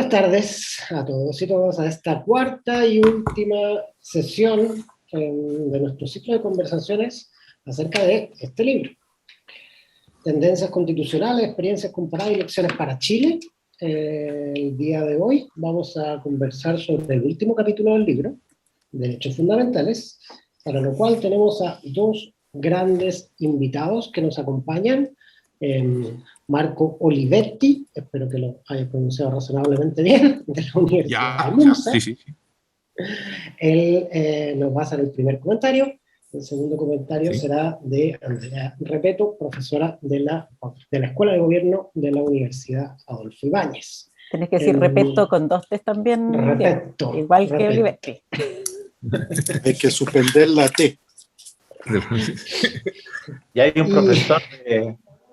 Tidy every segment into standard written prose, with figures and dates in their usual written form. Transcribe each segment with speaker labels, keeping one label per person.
Speaker 1: Buenas tardes a todos y todas a esta cuarta y última sesión de nuestro ciclo de conversaciones acerca de este libro. Tendencias constitucionales, experiencias comparadas y lecciones para Chile. El día de hoy vamos a conversar sobre el último capítulo del libro, Derechos Fundamentales, para lo cual tenemos a dos grandes invitados que nos acompañan. Marco Olivetti, espero que lo haya pronunciado razonablemente bien, de la Universidad de Munza.
Speaker 2: Sí.
Speaker 1: Él nos va a hacer el primer comentario. El segundo comentario será de Andrea Repetto, profesora de la Escuela de Gobierno de la Universidad Adolfo Ibáñez.
Speaker 3: Tenés que decir Repetto con dos T's también,
Speaker 1: Repetto,
Speaker 3: igual que Olivetti.
Speaker 4: Hay que suspender la T.
Speaker 5: Y hay un profesor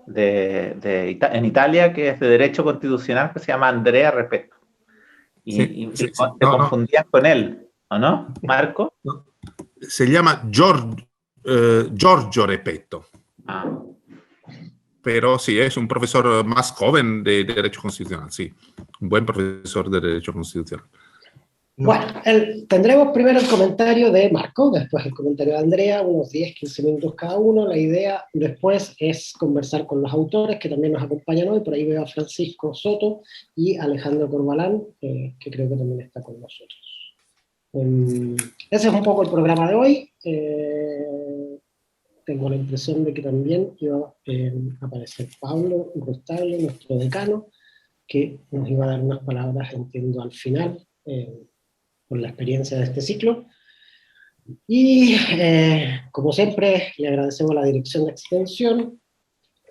Speaker 5: en Italia que es de Derecho Constitucional que se llama Andrea Repetto. Te confundían con él, ¿o no, Marco?
Speaker 2: Se llama Giorgio Repetto. Pero sí, es un profesor más joven de Derecho Constitucional, sí. Un buen profesor de Derecho Constitucional.
Speaker 1: Bueno, tendremos primero el comentario de Marco, después el comentario de Andrea, unos 10-15 minutos cada uno. La idea después es conversar con los autores que también nos acompañan hoy. Por ahí veo a Francisco Soto y Alejandro Corbalán, que creo que también está con nosotros. Ese es un poco el programa de hoy. Tengo la impresión de que también iba a aparecer Pablo Rustable, nuestro decano, que nos iba a dar unas palabras, entiendo, al final, por la experiencia de este ciclo. Y, como siempre, le agradecemos a la Dirección de Extensión,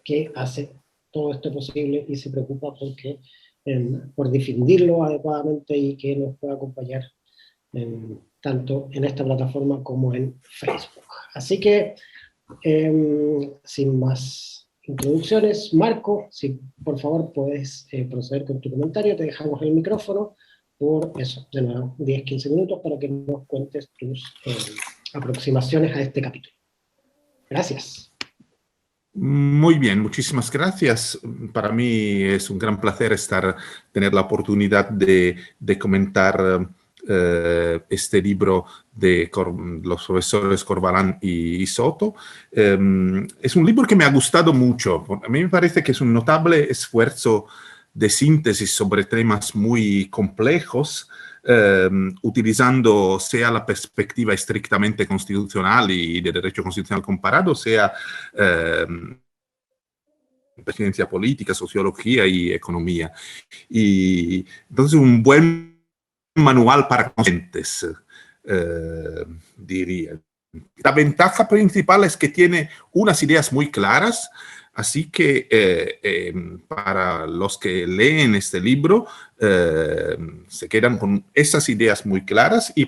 Speaker 1: que hace todo esto posible y se preocupa por difundirlo adecuadamente y que nos pueda acompañar tanto en esta plataforma como en Facebook. Así que, sin más introducciones, Marco, si por favor puedes proceder con tu comentario, te dejamos el micrófono por eso, de nuevo, 10-15 minutos para que nos cuentes tus aproximaciones a este capítulo. Gracias.
Speaker 2: Muy bien, muchísimas gracias. Para mí es un gran placer tener la oportunidad de comentar este libro de los profesores Corbalán y Soto. Es un libro que me ha gustado mucho. A mí me parece que es un notable esfuerzo de síntesis sobre temas muy complejos, utilizando sea la perspectiva estrictamente constitucional y de derecho constitucional comparado, sea ciencia política, sociología y economía. Y entonces un buen manual para conocentes, diría. La ventaja principal es que tiene unas ideas muy claras. Así que para los que leen este libro, se quedan con esas ideas muy claras y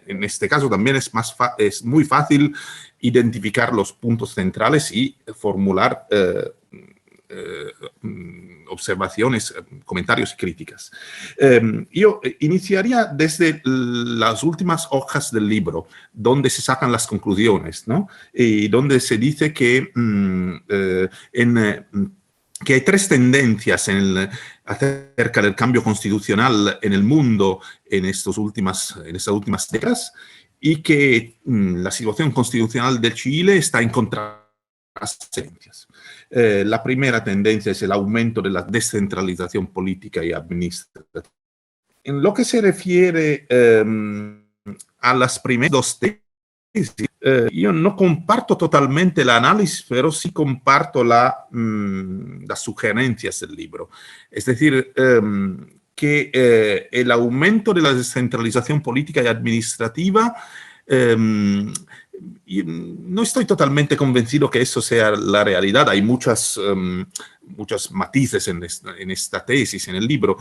Speaker 2: en este caso también es muy fácil identificar los puntos centrales y formular observaciones, comentarios y críticas. Yo iniciaría desde las últimas hojas del libro, donde se sacan las conclusiones, ¿no? Y donde se dice que hay tres tendencias acerca del cambio constitucional en el mundo en estas últimas décadas, y que la situación constitucional de Chile está en contrastencias. La primera tendencia es el aumento de la descentralización política y administrativa. En lo que se refiere a las primeras dos tesis, yo no comparto totalmente el análisis, pero sí comparto las sugerencias del libro. Es decir, que el aumento de la descentralización política y administrativa, y no estoy totalmente convencido que eso sea la realidad. Hay muchos matices en esta tesis, en el libro.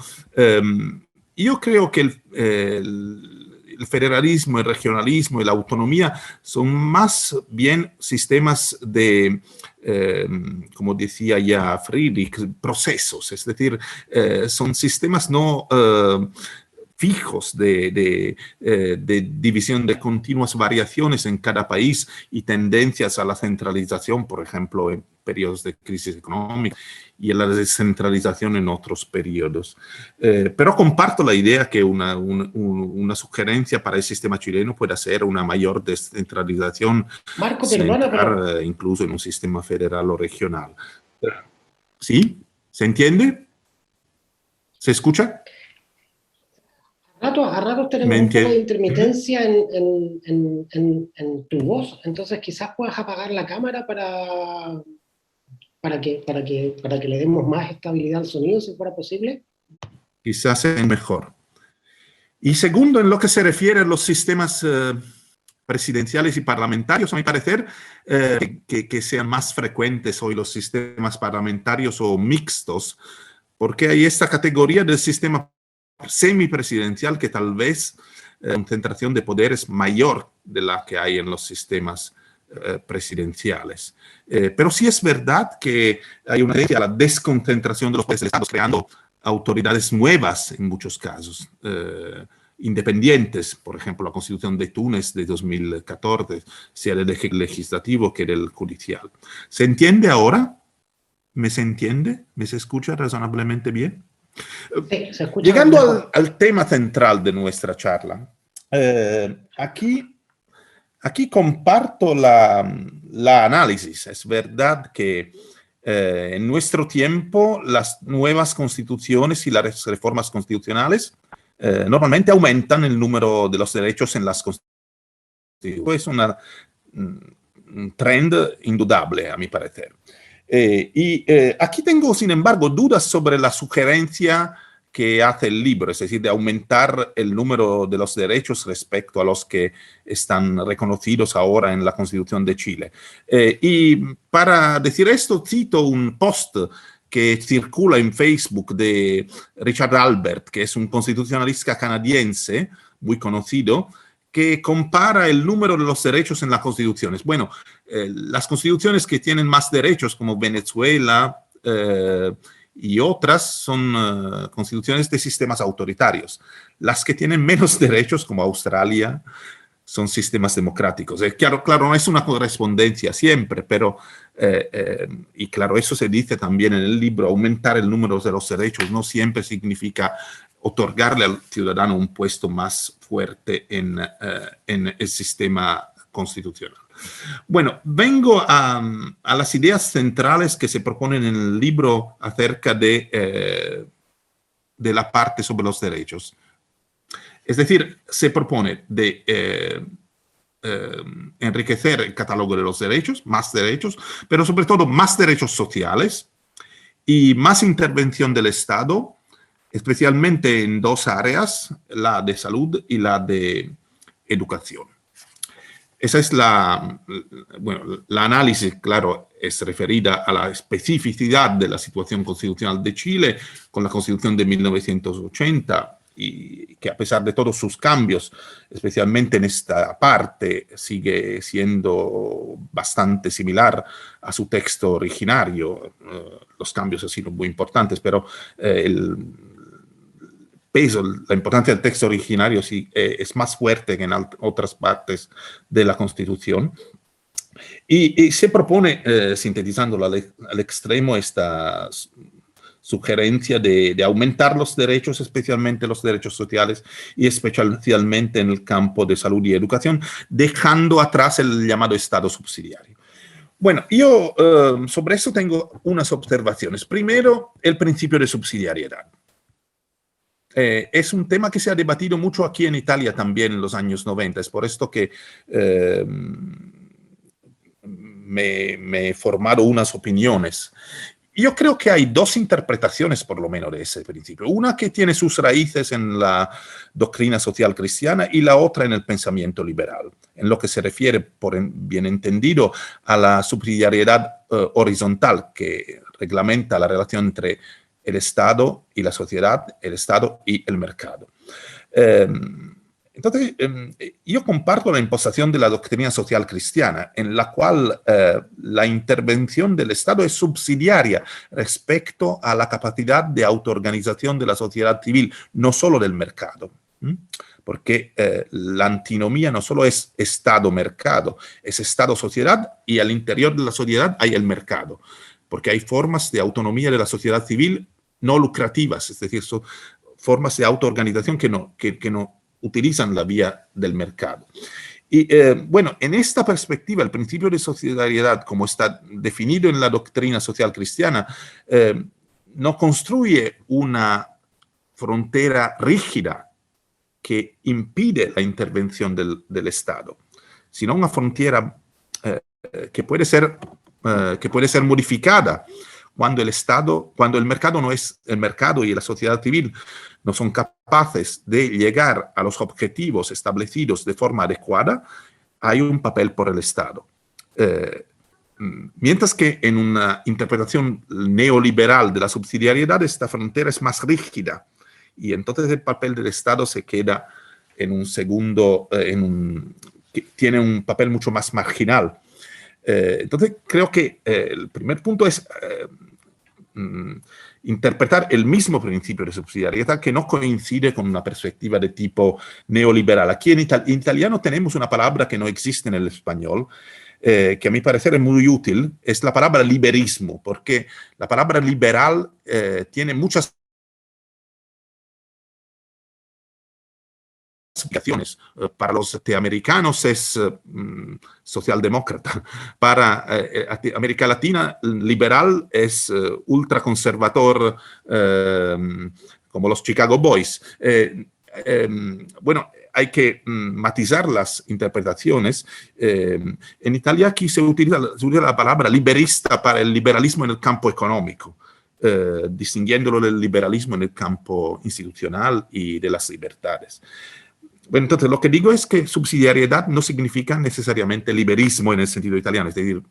Speaker 2: Yo creo que el federalismo, el regionalismo y la autonomía son más bien sistemas de, como decía ya Friedrich, procesos. Es decir, son sistemas no fijos de división de continuas variaciones en cada país y tendencias a la centralización, por ejemplo, en periodos de crisis económica y a la descentralización en otros periodos. Pero comparto la idea que una sugerencia para el sistema chileno puede ser una mayor descentralización,
Speaker 1: Marco,
Speaker 2: sin
Speaker 1: perdona,
Speaker 2: entrar incluso en un sistema federal o regional. ¿Sí? ¿Se entiende? ¿Se escucha?
Speaker 1: A ratos tenemos un poco de intermitencia en tu voz, entonces quizás puedas apagar la cámara para que le demos más estabilidad al sonido, si fuera posible.
Speaker 2: Quizás es mejor. Y segundo, en lo que se refiere a los sistemas presidenciales y parlamentarios, a mi parecer, que sean más frecuentes hoy los sistemas parlamentarios o mixtos, porque hay esta categoría del sistema semipresidencial que tal vez la concentración de poder es mayor de la que hay en los sistemas presidenciales. Pero sí es verdad que hay una tendencia a la desconcentración de los poderes del Estado, creando autoridades nuevas en muchos casos, independientes. Por ejemplo, la Constitución de Túnez de 2014, sea del legislativo que del judicial. ¿Se entiende ahora? ¿Me se entiende? ¿Me se escucha razonablemente bien?
Speaker 1: Sí, se escucha.
Speaker 2: Llegando al tema central de nuestra charla, aquí comparto la análisis. Es verdad que en nuestro tiempo las nuevas constituciones y las reformas constitucionales normalmente aumentan el número de los derechos en las constituciones. Es un trend indudable, a mi parecer. Aquí tengo, sin embargo, dudas sobre la sugerencia que hace el libro, es decir, de aumentar el número de los derechos respecto a los que están reconocidos ahora en la Constitución de Chile. Y para decir esto, cito un post que circula en Facebook de Richard Albert, que es un constitucionalista canadiense muy conocido, que compara el número de los derechos en las constituciones. Bueno, las constituciones que tienen más derechos, como Venezuela y otras, son constituciones de sistemas autoritarios. Las que tienen menos derechos, como Australia, son sistemas democráticos. Claro, no es una correspondencia siempre, pero, y claro, eso se dice también en el libro, aumentar el número de los derechos no siempre significa otorgarle al ciudadano un puesto más fuerte en el sistema constitucional. Bueno, vengo a las ideas centrales que se proponen en el libro acerca de la parte sobre los derechos. Es decir, se propone de enriquecer el catálogo de los derechos, más derechos, pero sobre todo más derechos sociales y más intervención del Estado, especialmente en dos áreas, la de salud y la de educación. Esa es la análisis, claro, es referida a la especificidad de la situación constitucional de Chile con la Constitución de 1980 y que a pesar de todos sus cambios, especialmente en esta parte, sigue siendo bastante similar a su texto originario. Los cambios han sido muy importantes, pero el peso, la importancia del texto originario sí, es más fuerte que en otras partes de la Constitución. Y se propone, sintetizando al extremo, esta sugerencia de aumentar los derechos, especialmente los derechos sociales y especialmente en el campo de salud y educación, dejando atrás el llamado Estado subsidiario. Bueno, yo sobre eso tengo unas observaciones. Primero, el principio de subsidiariedad. Es un tema que se ha debatido mucho aquí en Italia también en los años 90. Es por esto que me he formado unas opiniones. Yo creo que hay dos interpretaciones, por lo menos, de ese principio. Una que tiene sus raíces en la doctrina social cristiana y la otra en el pensamiento liberal, en lo que se refiere, por bien entendido, a la subsidiariedad horizontal que reglamenta la relación entre el Estado y la sociedad, el Estado y el mercado. Entonces, yo comparto la imposición de la doctrina social cristiana, en la cual la intervención del Estado es subsidiaria respecto a la capacidad de autoorganización de la sociedad civil, no solo del mercado. Porque la antinomía no solo es Estado-mercado, es Estado-sociedad, y al interior de la sociedad hay el mercado, porque hay formas de autonomía de la sociedad civil no lucrativas, es decir, son formas de autoorganización que no utilizan la vía del mercado. Y bueno, en esta perspectiva, el principio de solidaridad, como está definido en la doctrina social cristiana, no construye una frontera rígida que impide la intervención del Estado, sino una frontera que puede ser modificada cuando el mercado no es el mercado y la sociedad civil no son capaces de llegar a los objetivos establecidos de forma adecuada, hay un papel por el Estado. Mientras que en una interpretación neoliberal de la subsidiariedad, esta frontera es más rígida, y entonces el papel del Estado se queda en un segundo, tiene un papel mucho más marginal. Entonces creo que el primer punto es interpretar el mismo principio de subsidiariedad, que no coincide con una perspectiva de tipo neoliberal. Aquí en italiano tenemos una palabra que no existe en el español, que a mi parecer es muy útil, es la palabra liberismo, porque la palabra liberal tiene muchas aplicaciones. Para los norteamericanos es socialdemócrata. Para América Latina, liberal es ultraconservador, como los Chicago Boys. Bueno, hay que matizar las interpretaciones. En Italia aquí se utiliza la palabra liberista para el liberalismo en el campo económico, distinguiéndolo del liberalismo en el campo institucional y de las libertades. Bueno, entonces lo que digo es que subsidiariedad no significa necesariamente liberismo en el sentido italiano, es decir,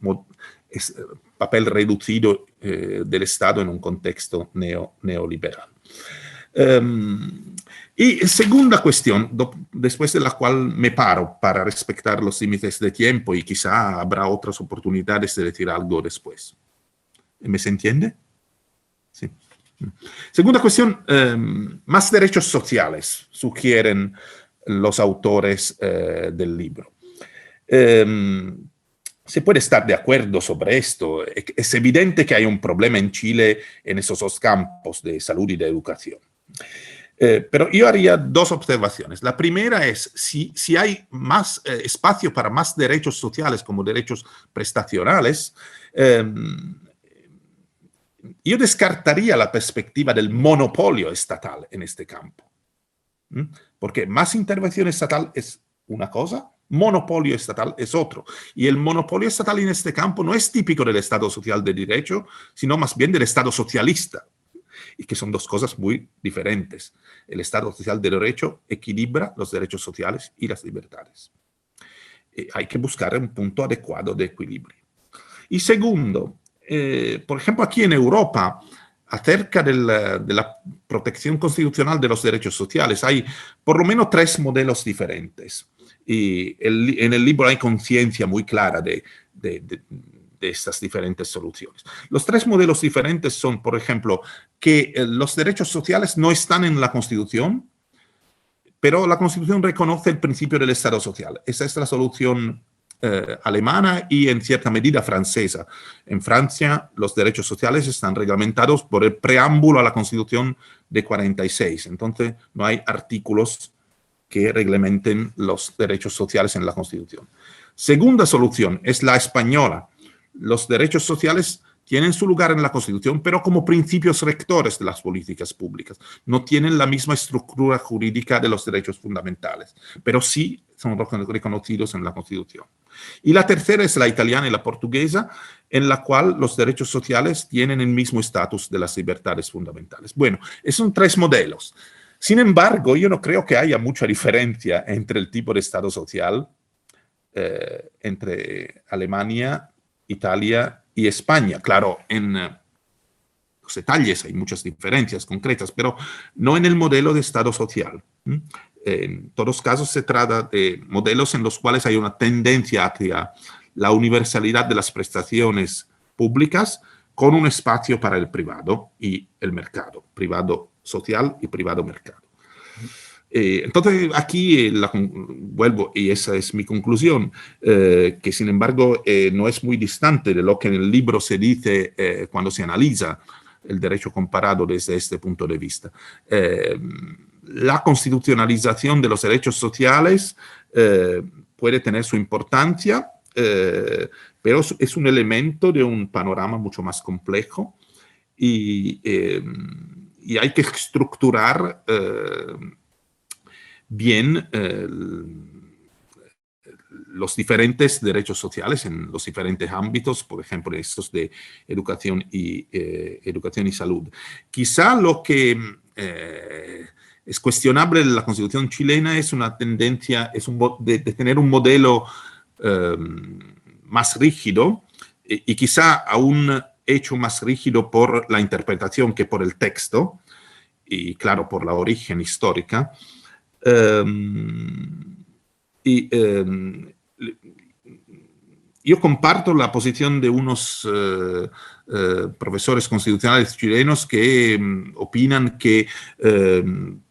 Speaker 2: es papel reducido del Estado en un contexto neoliberal. Y segunda cuestión, después de la cual me paro para respetar los límites de tiempo y quizá habrá otras oportunidades de decir algo después. ¿Me se entiende? Sí. Segunda cuestión, más derechos sociales sugieren los autores del libro. Se puede estar de acuerdo sobre esto. Es evidente que hay un problema en Chile en esos dos campos de salud y de educación. Pero yo haría dos observaciones. La primera es, si hay más espacio para más derechos sociales como derechos prestacionales, yo descartaría la perspectiva del monopolio estatal en este campo. Porque más intervención estatal es una cosa, monopolio estatal es otro. Y el monopolio estatal en este campo no es típico del Estado social de derecho, sino más bien del Estado socialista, y que son dos cosas muy diferentes. El Estado social de derecho equilibra los derechos sociales y las libertades. Hay que buscar un punto adecuado de equilibrio. Y segundo, por ejemplo, aquí en Europa, acerca de la protección constitucional de los derechos sociales, hay por lo menos 3 modelos diferentes. Y en el libro hay conciencia muy clara de estas diferentes soluciones. Los 3 modelos diferentes son, por ejemplo, que los derechos sociales no están en la Constitución, pero la Constitución reconoce el principio del Estado social. Esa es la solución alemana y en cierta medida francesa. En Francia, los derechos sociales están reglamentados por el preámbulo a la Constitución de 46. Entonces, no hay artículos que reglamenten los derechos sociales en la Constitución. Segunda solución es la española. Los derechos sociales tienen su lugar en la Constitución, pero como principios rectores de las políticas públicas. No tienen la misma estructura jurídica de los derechos fundamentales, pero sí son reconocidos en la Constitución. Y la tercera es la italiana y la portuguesa, en la cual los derechos sociales tienen el mismo estatus de las libertades fundamentales. Bueno, esos son 3 modelos. Sin embargo, yo no creo que haya mucha diferencia entre el tipo de Estado social entre Alemania, Italia y España. Claro, en los detalles hay muchas diferencias concretas, pero no en el modelo de Estado social. En todos casos se trata de modelos en los cuales hay una tendencia hacia la universalidad de las prestaciones públicas con un espacio para el privado y el mercado, privado social y privado mercado. Entonces, aquí vuelvo, y esa es mi conclusión, que sin embargo no es muy distante de lo que en el libro se dice cuando se analiza el derecho comparado desde este punto de vista. La constitucionalización de los derechos sociales puede tener su importancia, pero es un elemento de un panorama mucho más complejo y hay que estructurar bien los diferentes derechos sociales en los diferentes ámbitos, por ejemplo, estos de educación y salud. Quizá lo que es cuestionable en la Constitución chilena es una tendencia de tener un modelo más rígido y quizá aún hecho más rígido por la interpretación que por el texto y, claro, por la origen histórica. Yo comparto la posición de unos profesores constitucionales chilenos que opinan que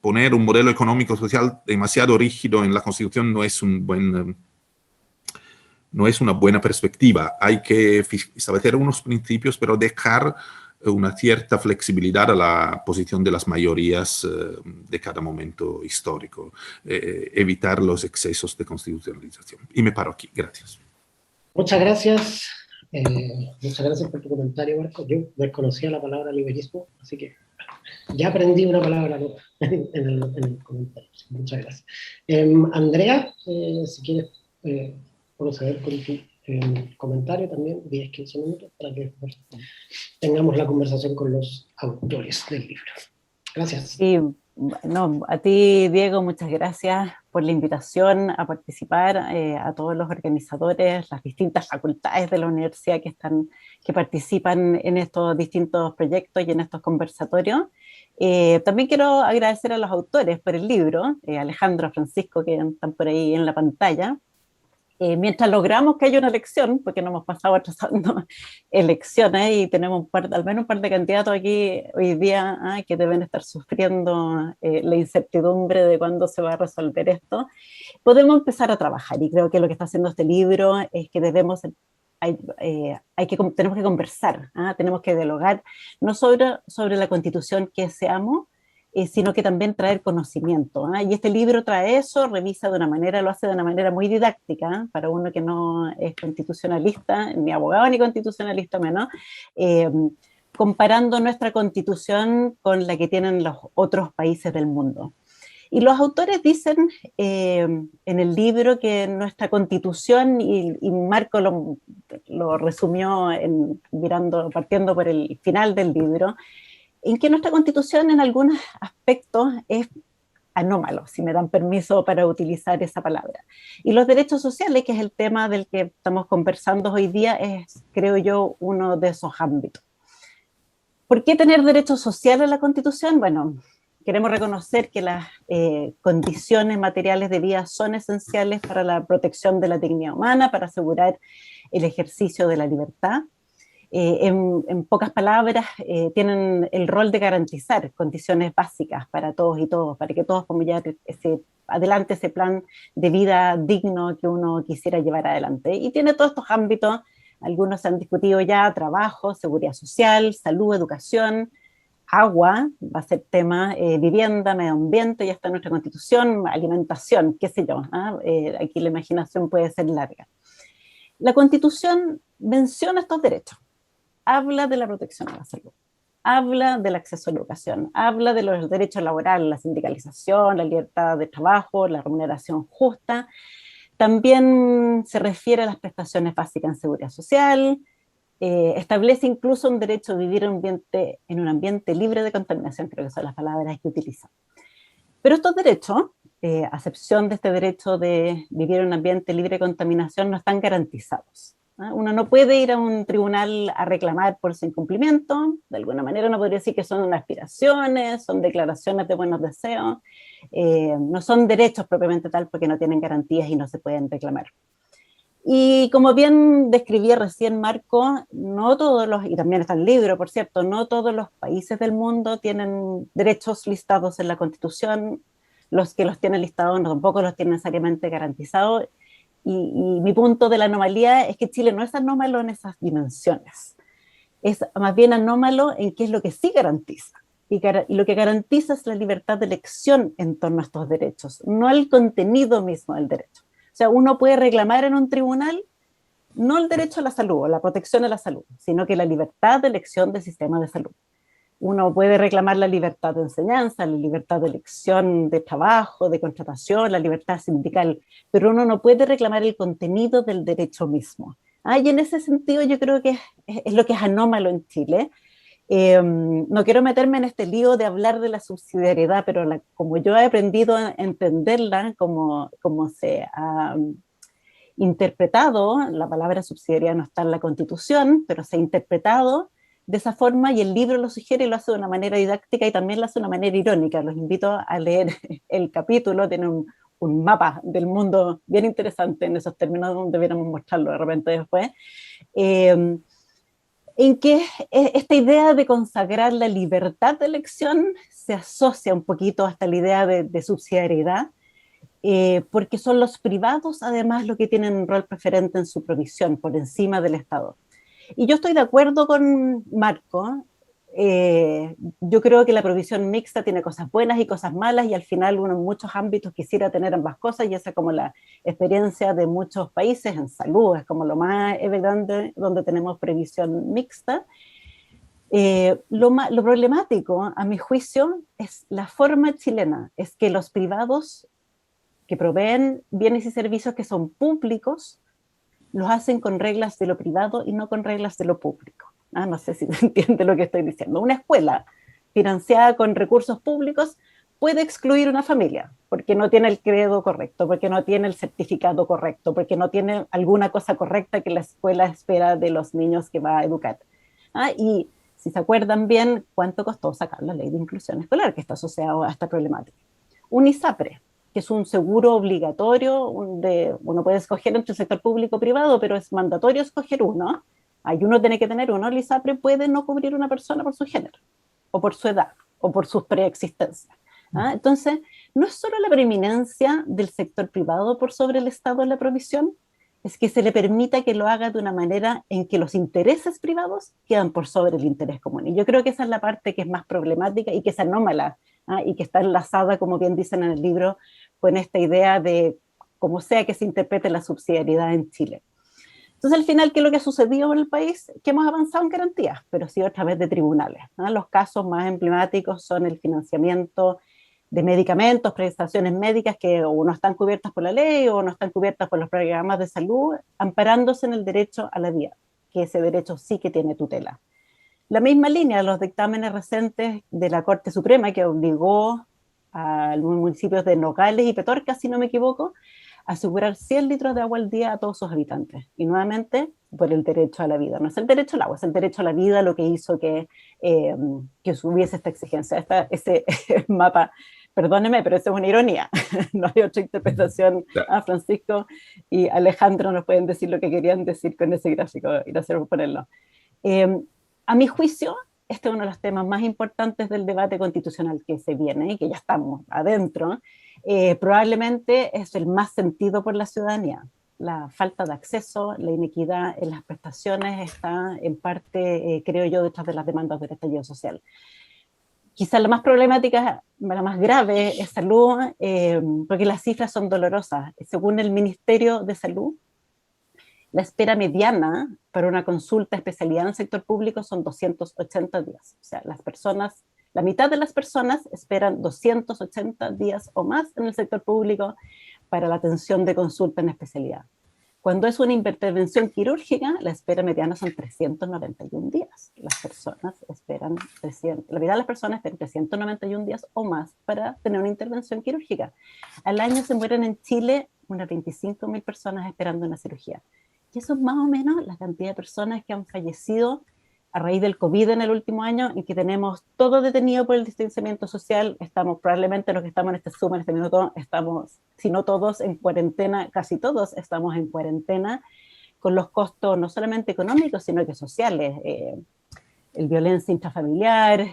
Speaker 2: poner un modelo económico social demasiado rígido en la Constitución no es una buena perspectiva. Hay que establecer unos principios, pero dejar una cierta flexibilidad a la posición de las mayorías de cada momento histórico, evitar los excesos de constitucionalización. Y me paro aquí. Gracias.
Speaker 1: Muchas gracias. Muchas gracias por tu comentario, Marco. Yo desconocía la palabra liberismo, así que ya aprendí una palabra nueva en el comentario. Muchas gracias. Andrea, si quieres proceder con tu comentario también, 10-15 minutos, para que tengamos la conversación con los autores del libro. Gracias.
Speaker 3: Sí, no, a ti, Diego, muchas gracias por la invitación a participar, a todos los organizadores, las distintas facultades de la universidad que participan en estos distintos proyectos y en estos conversatorios. También quiero agradecer a los autores por el libro, Alejandro, Francisco, que están por ahí en la pantalla. Mientras logramos que haya una elección, porque no hemos pasado atrasando elecciones y tenemos al menos un par de candidatos aquí hoy día que deben estar sufriendo la incertidumbre de cuándo se va a resolver esto, podemos empezar a trabajar. Y creo que lo que está haciendo este libro es que tenemos que conversar, tenemos que dialogar, no sobre la Constitución que deseamos, sino que también traer conocimiento. Y este libro trae eso, revisa de una manera, lo hace de una manera muy didáctica, para uno que no es constitucionalista, ni abogado ni constitucionalista menos, comparando nuestra Constitución con la que tienen los otros países del mundo. Y los autores dicen en el libro que nuestra Constitución, y Marco lo resumió partiendo por el final del libro, en que nuestra Constitución en algunos aspectos es anómalo, si me dan permiso para utilizar esa palabra. Y los derechos sociales, que es el tema del que estamos conversando hoy día, es, creo yo, uno de esos ámbitos. ¿Por qué tener derechos sociales en la Constitución? Bueno, queremos reconocer que las condiciones materiales de vida son esenciales para la protección de la dignidad humana, para asegurar el ejercicio de la libertad. En pocas palabras, tienen el rol de garantizar condiciones básicas para todos y todos, para que todos podamos llevar adelante ese plan de vida digno que uno quisiera llevar adelante. Y tiene todos estos ámbitos, algunos se han discutido ya: trabajo, seguridad social, salud, educación, agua, va a ser tema, vivienda, medio ambiente, ya está en nuestra Constitución, alimentación, qué sé yo, aquí la imaginación puede ser larga. La Constitución menciona estos derechos. Habla de la protección a la salud, habla del acceso a la educación, habla de los derechos laborales, la sindicalización, la libertad de trabajo, la remuneración justa. También se refiere a las prestaciones básicas en seguridad social, establece incluso un derecho a vivir en un ambiente libre de contaminación, creo que son las palabras que utiliza. Pero estos derechos, a excepción de este derecho de vivir en un ambiente libre de contaminación, no están garantizados. Uno no puede ir a un tribunal a reclamar por su incumplimiento. De alguna manera uno podría decir que son aspiraciones, son declaraciones de buenos deseos, no son derechos propiamente tal, porque no tienen garantías y no se pueden reclamar. Y como bien describía recién Marco, no todos y también está el libro, por cierto, no todos los países del mundo tienen derechos listados en la Constitución. los que los tienen listados tampoco los tienen necesariamente garantizados. Y mi punto de la anomalía es que Chile no es anómalo en esas dimensiones. Es más bien anómalo en qué es lo que sí garantiza. Y lo que garantiza es la libertad de elección en torno a estos derechos, no el contenido mismo del derecho. O sea, uno puede reclamar en un tribunal no el derecho a la salud o la protección a la salud, sino que la libertad de elección del sistema de salud. Uno puede reclamar la libertad de enseñanza, la libertad de elección de trabajo, de contratación, la libertad sindical, pero uno no puede reclamar el contenido del derecho mismo. Y en ese sentido yo creo que es lo que es anómalo en Chile. No quiero meterme en este lío de hablar de la subsidiariedad, pero como yo he aprendido a entenderla, como se ha interpretado, la palabra subsidiariedad no está en la Constitución, pero se ha interpretado de esa forma y el libro lo sugiere y lo hace de una manera didáctica y también lo hace de una manera irónica. Los invito a leer el capítulo, tiene un mapa del mundo bien interesante en esos términos, donde debiéramos mostrarlo de repente después, en que esta idea de consagrar la libertad de elección se asocia un poquito hasta la idea de subsidiariedad, porque son los privados además los que tienen un rol preferente en su provisión por encima del Estado. Y yo estoy de acuerdo con Marco. Yo creo que la provisión mixta tiene cosas buenas y cosas malas, y al final uno en muchos ámbitos quisiera tener ambas cosas, y esa es como la experiencia de muchos países. En salud es como lo más evidente donde tenemos provisión mixta. Lo problemático, a mi juicio, es la forma chilena, es que los privados que proveen bienes y servicios que son públicos los hacen con reglas de lo privado y no con reglas de lo público. No sé si se entiende lo que estoy diciendo. Una escuela financiada con recursos públicos puede excluir una familia porque no tiene el credo correcto, porque no tiene el certificado correcto, porque no tiene alguna cosa correcta que la escuela espera de los niños que va a educar. Y si se acuerdan bien, ¿cuánto costó sacar la ley de inclusión escolar que está asociado a esta problemática? Un ISAPRE, que es un seguro obligatorio, uno puede escoger entre el sector público y privado, pero es mandatorio escoger uno. Uno tiene que tener uno. El ISAPRE puede no cubrir a una persona por su género, o por su edad, o por sus preexistencias. Entonces, no es solo la preeminencia del sector privado por sobre el Estado en la provisión, es que se le permita que lo haga de una manera en que los intereses privados quedan por sobre el interés común. Y yo creo que esa es la parte que es más problemática y que es anómala, y que está enlazada, como bien dicen en el libro, con esta idea de cómo sea que se interprete la subsidiariedad en Chile. Entonces, al final, ¿qué es lo que ha sucedido en el país? Que hemos avanzado en garantías, pero sí a través de tribunales. Los casos más emblemáticos son el financiamiento de medicamentos, prestaciones médicas que o no están cubiertas por la ley o no están cubiertas por los programas de salud, amparándose en el derecho a la vida, que ese derecho sí que tiene tutela. La misma línea, los dictámenes recientes de la Corte Suprema que obligó a algunos municipios de Nogales y Petorca, si no me equivoco, a asegurar 100 litros de agua al día a todos sus habitantes. Y nuevamente, por el derecho a la vida. No es el derecho al agua, es el derecho a la vida lo que hizo que hubiese esta exigencia. Ese mapa, perdóneme, pero eso es una ironía. No hay otra interpretación. Francisco y Alejandro nos pueden decir lo que querían decir con ese gráfico y no sé cómo ponerlo. A mi juicio, este es uno de los temas más importantes del debate constitucional que se viene y que ya estamos adentro. Probablemente es el más sentido por la ciudadanía. La falta de acceso, la inequidad en las prestaciones está en parte, creo yo, detrás de las demandas del estallido social. Quizás la más problemática, la más grave es salud, porque las cifras son dolorosas. Según el Ministerio de Salud, la espera mediana para una consulta especialidad en el sector público son 280 días. O sea, la mitad de las personas esperan 280 días o más en el sector público para la atención de consulta en especialidad. Cuando es una intervención quirúrgica, la espera mediana son 391 días. La mitad de las personas esperan 391 días o más para tener una intervención quirúrgica. Al año se mueren en Chile unas 25.000 personas esperando una cirugía. Y eso es más o menos la cantidad de personas que han fallecido a raíz del COVID en el último año, y que tenemos todo detenido por el distanciamiento social. Estamos probablemente los que estamos en este Zoom en este minuto, estamos, si no todos, en cuarentena, casi todos estamos en cuarentena, con los costos no solamente económicos, sino que sociales. violencia intrafamiliar,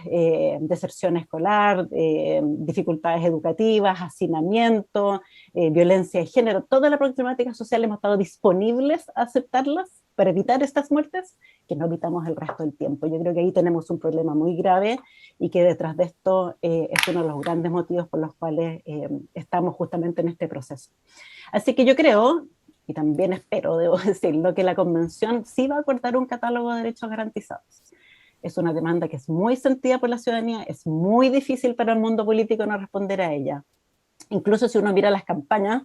Speaker 3: deserción escolar, dificultades educativas, hacinamiento, violencia de género, toda la problemática social hemos estado disponibles a aceptarlas para evitar estas muertes, que no evitamos el resto del tiempo. Yo creo que ahí tenemos un problema muy grave y que detrás de esto es uno de los grandes motivos por los cuales estamos justamente en este proceso. Así que yo creo, y también espero, debo decirlo, que la Convención sí va a acordar un catálogo de derechos garantizados. Es una demanda que es muy sentida por la ciudadanía, es muy difícil para el mundo político no responder a ella. Incluso si uno mira las campañas,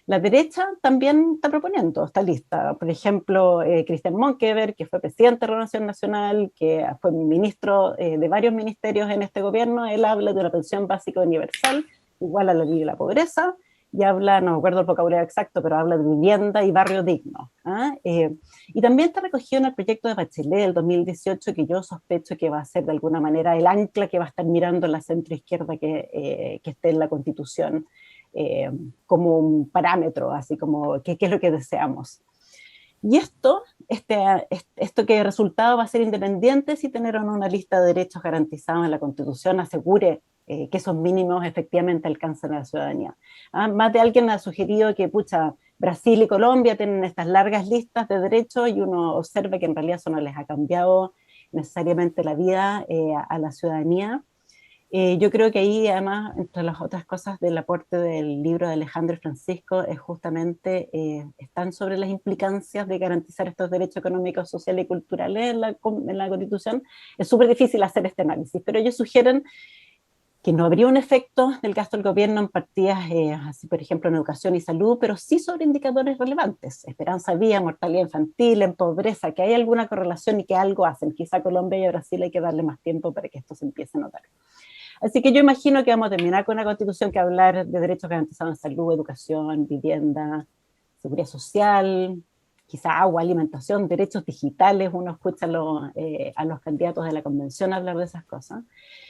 Speaker 3: la derecha también está proponiendo esta lista. Por ejemplo, Christian Monkever, que fue presidente de Renovación Nacional, que fue ministro de varios ministerios en este gobierno, él habla de una pensión básica universal, igual a la ley de la pobreza, y habla, no me acuerdo el vocabulario exacto, pero habla de vivienda y barrio digno. Y también está recogido en el proyecto de Bachelet del 2018, que yo sospecho que va a ser de alguna manera el ancla que va a estar mirando la centroizquierda que esté en la Constitución, como un parámetro, así como qué es lo que deseamos. Y esto que resultado va a ser independiente si tener o no una lista de derechos garantizados en la Constitución asegure que esos mínimos efectivamente alcanzan a la ciudadanía. Más de alguien ha sugerido que, pucha, Brasil y Colombia tienen estas largas listas de derechos y uno observa que en realidad eso no les ha cambiado necesariamente la vida a la ciudadanía. Yo creo que ahí, además, entre las otras cosas del aporte del libro de Alejandro y Francisco, es justamente, están sobre las implicancias de garantizar estos derechos económicos, sociales y culturales en la Constitución. Es súper difícil hacer este análisis, pero ellos sugieren que no habría un efecto del gasto del gobierno en partidas, así por ejemplo en educación y salud, pero sí sobre indicadores relevantes, esperanza de vida, mortalidad infantil, en pobreza, que hay alguna correlación y que algo hacen. Quizá a Colombia y a Brasil hay que darle más tiempo para que esto se empiece a notar. Así que yo imagino que vamos a terminar con una constitución que va a hablar de derechos garantizados en salud, educación, vivienda, seguridad social, quizá agua, alimentación, derechos digitales. Uno escucha a los candidatos de la convención hablar de esas cosas.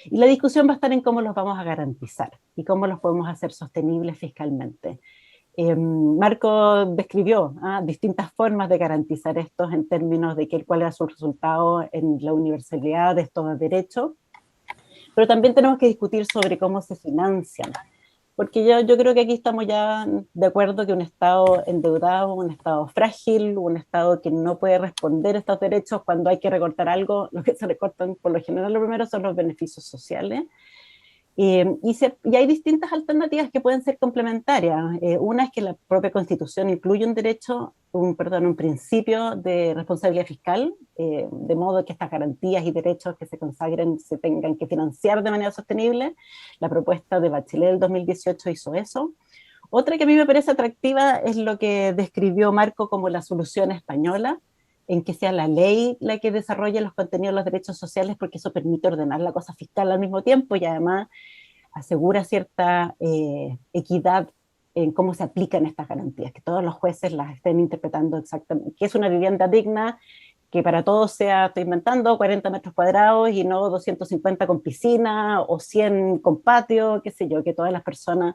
Speaker 3: Y la discusión va a estar en cómo los vamos a garantizar y cómo los podemos hacer sostenibles fiscalmente. Marco describió distintas formas de garantizar estos en términos de cuál era su resultado en la universalidad de estos derechos, pero también tenemos que discutir sobre cómo se financian, porque yo creo que aquí estamos ya de acuerdo que un Estado endeudado, un Estado frágil, un Estado que no puede responder a estos derechos cuando hay que recortar algo, lo que se recortan por lo general lo primero son los beneficios sociales. Y hay distintas alternativas que pueden ser complementarias. Una es que la propia Constitución incluye un principio de responsabilidad fiscal, de modo que estas garantías y derechos que se consagren se tengan que financiar de manera sostenible. La propuesta de Bachelet del 2018 hizo eso. Otra que a mí me parece atractiva es lo que describió Marco como la solución española, en que sea la ley la que desarrolle los contenidos de los derechos sociales, porque eso permite ordenar la cosa fiscal al mismo tiempo y además asegura cierta equidad en cómo se aplican estas garantías, que todos los jueces las estén interpretando exactamente, que es una vivienda digna, que para todos sea, estoy inventando, 40 metros cuadrados y no 250 con piscina o 100 con patio, qué sé yo, que todas las personas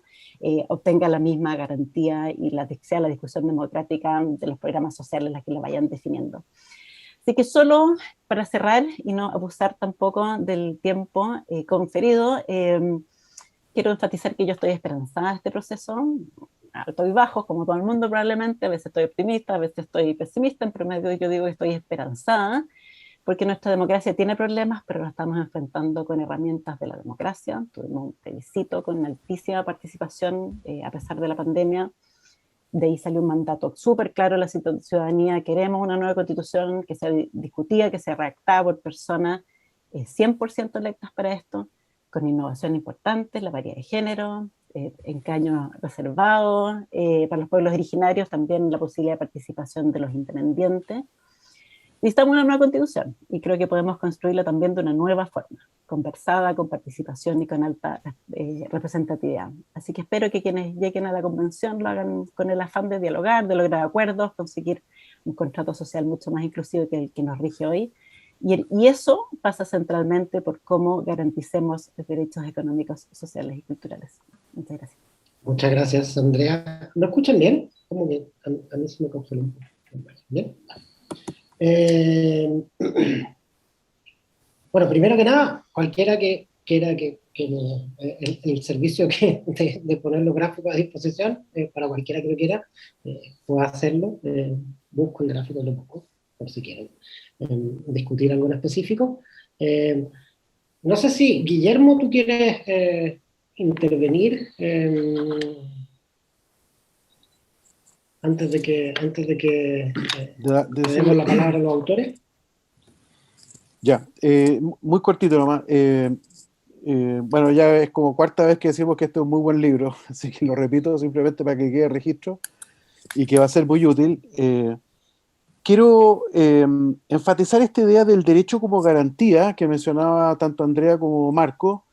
Speaker 3: obtengan la misma garantía y sea la discusión democrática de los programas sociales las que lo vayan definiendo. Así que solo para cerrar y no abusar tampoco del tiempo conferido, quiero enfatizar que yo estoy esperanzada en este proceso, alto y bajo, como todo el mundo probablemente, a veces estoy optimista, a veces estoy pesimista, en promedio yo digo que estoy esperanzada, porque nuestra democracia tiene problemas, pero lo estamos enfrentando con herramientas de la democracia. Tuvimos un plebiscito con altísima participación a pesar de la pandemia. De ahí salió un mandato súper claro a la ciudadanía: queremos una nueva constitución que sea discutida, que sea redactada por personas 100% electas para esto, con innovación importante, la variedad de género, escaños reservados, para los pueblos originarios también la posibilidad de participación de los independientes. Necesitamos una nueva constitución y creo que podemos construirla también de una nueva forma, conversada, con participación y con alta representatividad. Así que espero que quienes lleguen a la convención lo hagan con el afán de dialogar, de lograr acuerdos, conseguir un contrato social mucho más inclusivo que el que nos rige hoy. Y eso pasa centralmente por cómo garanticemos los derechos económicos, sociales y culturales. Muchas gracias.
Speaker 1: Muchas gracias, Andrea. ¿Lo escuchan bien? ¿Cómo bien? A mí se me congeló un poco. ¿Bien? Bueno, primero que nada, cualquiera que quiera el servicio de poner los gráficos a disposición, para cualquiera que lo quiera, pueda hacerlo. Busco el gráfico, lo busco, por si quieren discutir algo en específico. No sé si, Guillermo, tú quieres intervenir antes de que le demos la palabra a los autores.
Speaker 4: Ya, muy cortito nomás. Bueno, ya es como cuarta vez que decimos que este es un muy buen libro, así que lo repito simplemente para que quede registro y que va a ser muy útil. Quiero enfatizar esta idea del derecho como garantía que mencionaba tanto Andrea como Marco,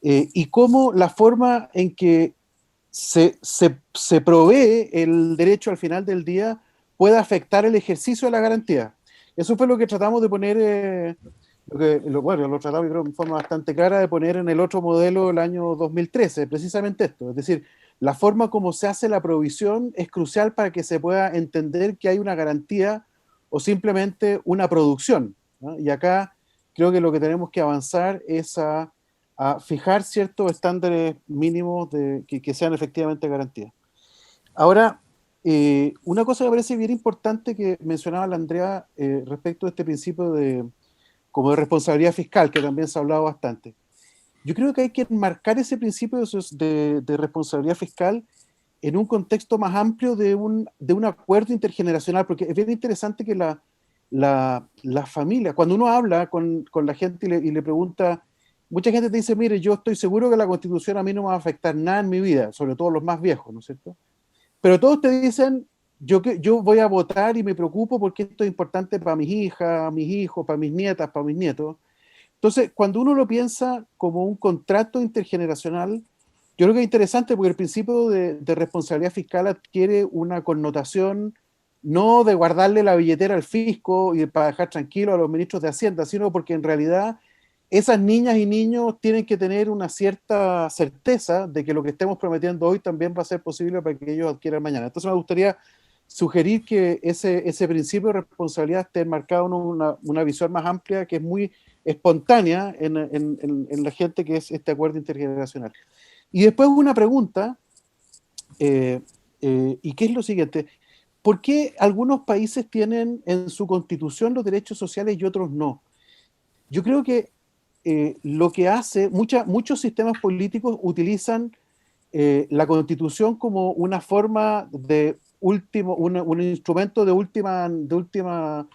Speaker 4: y cómo la forma en que se provee el derecho al final del día puede afectar el ejercicio de la garantía. Eso fue lo que tratamos de poner, lo tratamos, creo, en forma bastante clara de poner en el otro modelo del año 2013, precisamente esto. Es decir, la forma como se hace la provisión es crucial para que se pueda entender que hay una garantía o simplemente una producción, ¿no? Y acá creo que lo que tenemos que avanzar es a fijar ciertos estándares mínimos que sean efectivamente garantías. Ahora, una cosa que me parece bien importante que mencionaba la Andrea respecto a este principio como de responsabilidad fiscal, que también se ha hablado bastante. Yo creo que hay que enmarcar ese principio de responsabilidad fiscal en un contexto más amplio de un acuerdo intergeneracional, porque es bien interesante que la familia, cuando uno habla con la gente y le pregunta, mucha gente te dice, mire, yo estoy seguro que la Constitución a mí no me va a afectar nada en mi vida, sobre todo los más viejos, ¿no es cierto? Pero todos te dicen, yo voy a votar y me preocupo porque esto es importante para mis hijas, mis hijos, para mis nietas, para mis nietos. Entonces, cuando uno lo piensa como un contrato intergeneracional, yo creo que es interesante porque el principio de responsabilidad fiscal adquiere una connotación no de guardarle la billetera al fisco y para dejar tranquilo a los ministros de Hacienda, sino porque en realidad esas niñas y niños tienen que tener una cierta certeza de que lo que estemos prometiendo hoy también va a ser posible para que ellos adquieran mañana. Entonces me gustaría sugerir que ese principio de responsabilidad esté enmarcado en una visión más amplia, que es muy espontánea en la gente, que es este acuerdo intergeneracional. Y después una pregunta, y que es lo siguiente: ¿por qué algunos países tienen en su constitución los derechos sociales y otros no? Yo creo que lo que hace, muchos sistemas políticos utilizan la Constitución como una forma de un instrumento de último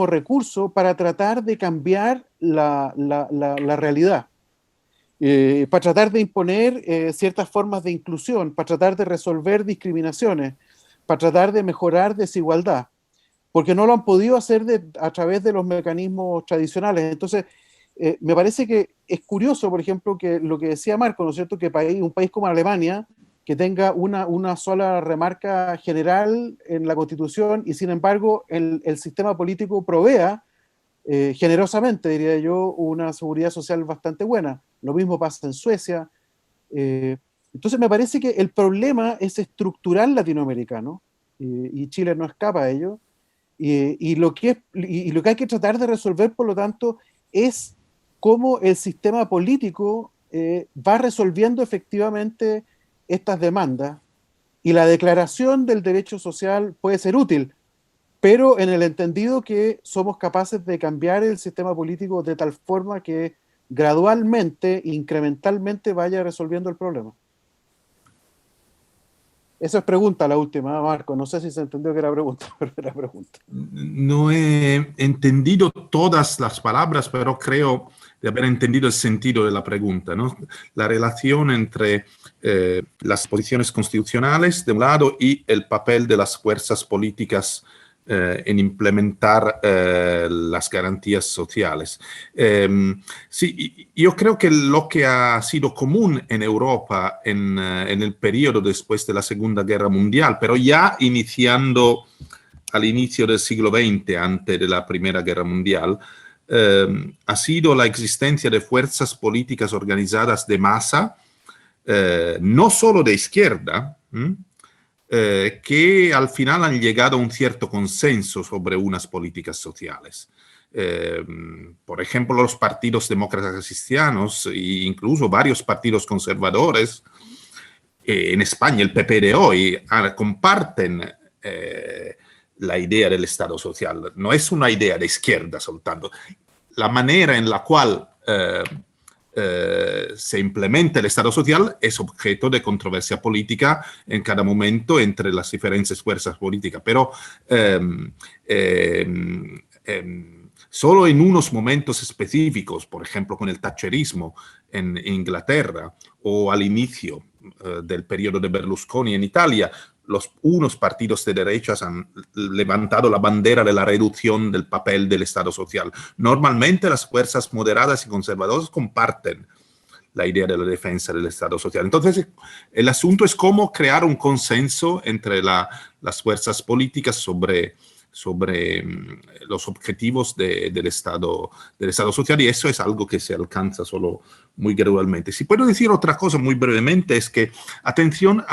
Speaker 4: recurso para tratar de cambiar la realidad, para tratar de imponer ciertas formas de inclusión, para tratar de resolver discriminaciones, para tratar de mejorar desigualdad, porque no lo han podido hacer a través de los mecanismos tradicionales. Entonces, me parece que es curioso, por ejemplo, que lo que decía Marco, ¿no es cierto?, que un país como Alemania, que tenga una sola remarca general en la Constitución y sin embargo el sistema político provea generosamente, diría yo, una seguridad social bastante buena. Lo mismo pasa en Suecia. Entonces me parece que el problema es estructural latinoamericano, y Chile no escapa a ello, y lo que hay que tratar de resolver, por lo tanto, es cómo el sistema político va resolviendo efectivamente estas demandas, y la declaración del derecho social puede ser útil, pero en el entendido que somos capaces de cambiar el sistema político de tal forma que gradualmente, incrementalmente vaya resolviendo el problema. Esa es pregunta, la última, Marco. No sé si se entendió que era pregunta, pero era pregunta.
Speaker 2: No he entendido todas las palabras, pero creo de haber entendido el sentido de la pregunta, ¿no? La relación entre las posiciones constitucionales de un lado y el papel de las fuerzas políticas en implementar las garantías sociales. Sí, yo creo que lo que ha sido común en Europa en el periodo después de la Segunda Guerra Mundial, pero ya iniciando al inicio del siglo XX, antes de la Primera Guerra Mundial, ha sido la existencia de fuerzas políticas organizadas de masa, no solo de izquierda, que al final han llegado a un cierto consenso sobre unas políticas sociales. Por ejemplo, los partidos demócratas cristianos e incluso varios partidos conservadores, en España el PP de hoy, comparten la idea del Estado social. No es una idea de izquierda soltanto. La manera en la cual se implementa el Estado social es objeto de controversia política en cada momento entre las diferentes fuerzas políticas, pero solo en unos momentos específicos, por ejemplo con el thatcherismo en Inglaterra o al inicio del periodo de Berlusconi en Italia, unos partidos de derechas han levantado la bandera de la reducción del papel del Estado social. Normalmente las fuerzas moderadas y conservadoras comparten la idea de la defensa del Estado social. Entonces, el asunto es cómo crear un consenso entre las fuerzas políticas sobre los objetivos del Estado social, y eso es algo que se alcanza solo muy gradualmente. Si puedo decir otra cosa muy brevemente, es que, atención,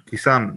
Speaker 2: quizá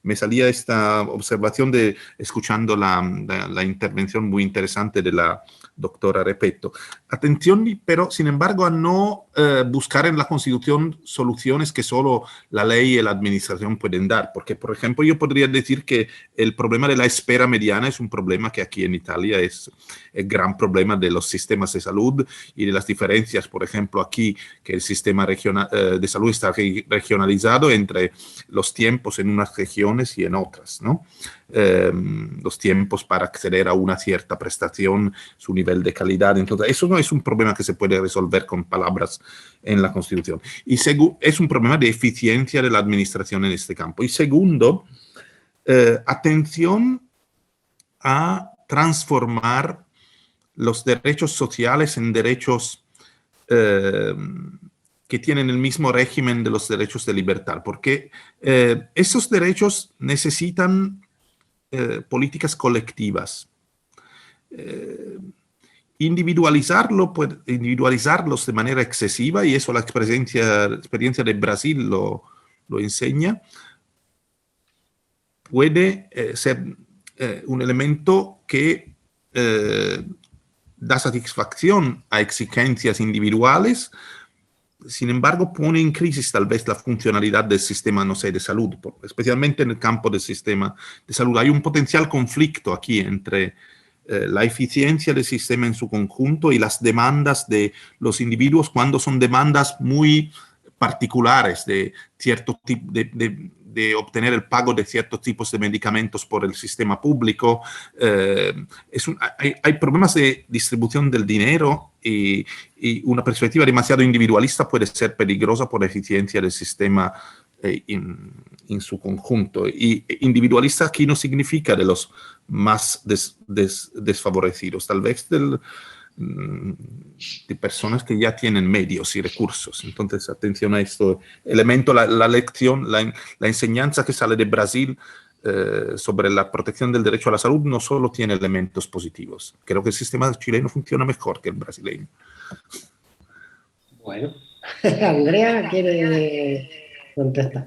Speaker 2: me salía esta observación escuchando la intervención muy interesante de la doctora Repetto. Atención, pero sin embargo, a no buscar en la Constitución soluciones que solo la ley y la administración pueden dar. Porque, por ejemplo, yo podría decir que el problema de la espera mediana es un problema que aquí en Italia es el gran problema de los sistemas de salud y de las diferencias, por ejemplo, aquí, que el sistema de salud está regionalizado entre los tiempos en unas regiones y en otras, ¿no? Los tiempos para acceder a una cierta prestación, su nivel de calidad. Entonces, eso no es un problema que se puede resolver con palabras en la Constitución. Y es un problema de eficiencia de la administración en este campo. Y segundo, atención a transformar los derechos sociales en derechos que tienen el mismo régimen de los derechos de libertad, porque esos derechos necesitan políticas colectivas. Individualizarlos de manera excesiva, y eso la experiencia de Brasil lo enseña, puede ser un elemento que da satisfacción a exigencias individuales. Sin embargo, pone en crisis tal vez la funcionalidad del sistema, no sé, de salud, especialmente en el campo del sistema de salud. Hay un potencial conflicto aquí entre la eficiencia del sistema en su conjunto y las demandas de los individuos, cuando son demandas muy particulares de cierto tipo de obtener el pago de ciertos tipos de medicamentos por el sistema público. Hay problemas de distribución del dinero, y una perspectiva demasiado individualista puede ser peligrosa por la eficiencia del sistema en su conjunto. Y individualista aquí no significa de los más desfavorecidos, tal vez de personas que ya tienen medios y recursos. Entonces, atención a esto elemento, la lección, la enseñanza que sale de Brasil sobre la protección del derecho a la salud no solo tiene elementos positivos. Creo que el sistema chileno funciona mejor que el brasileño.
Speaker 1: Bueno, Andrea quiere contestar.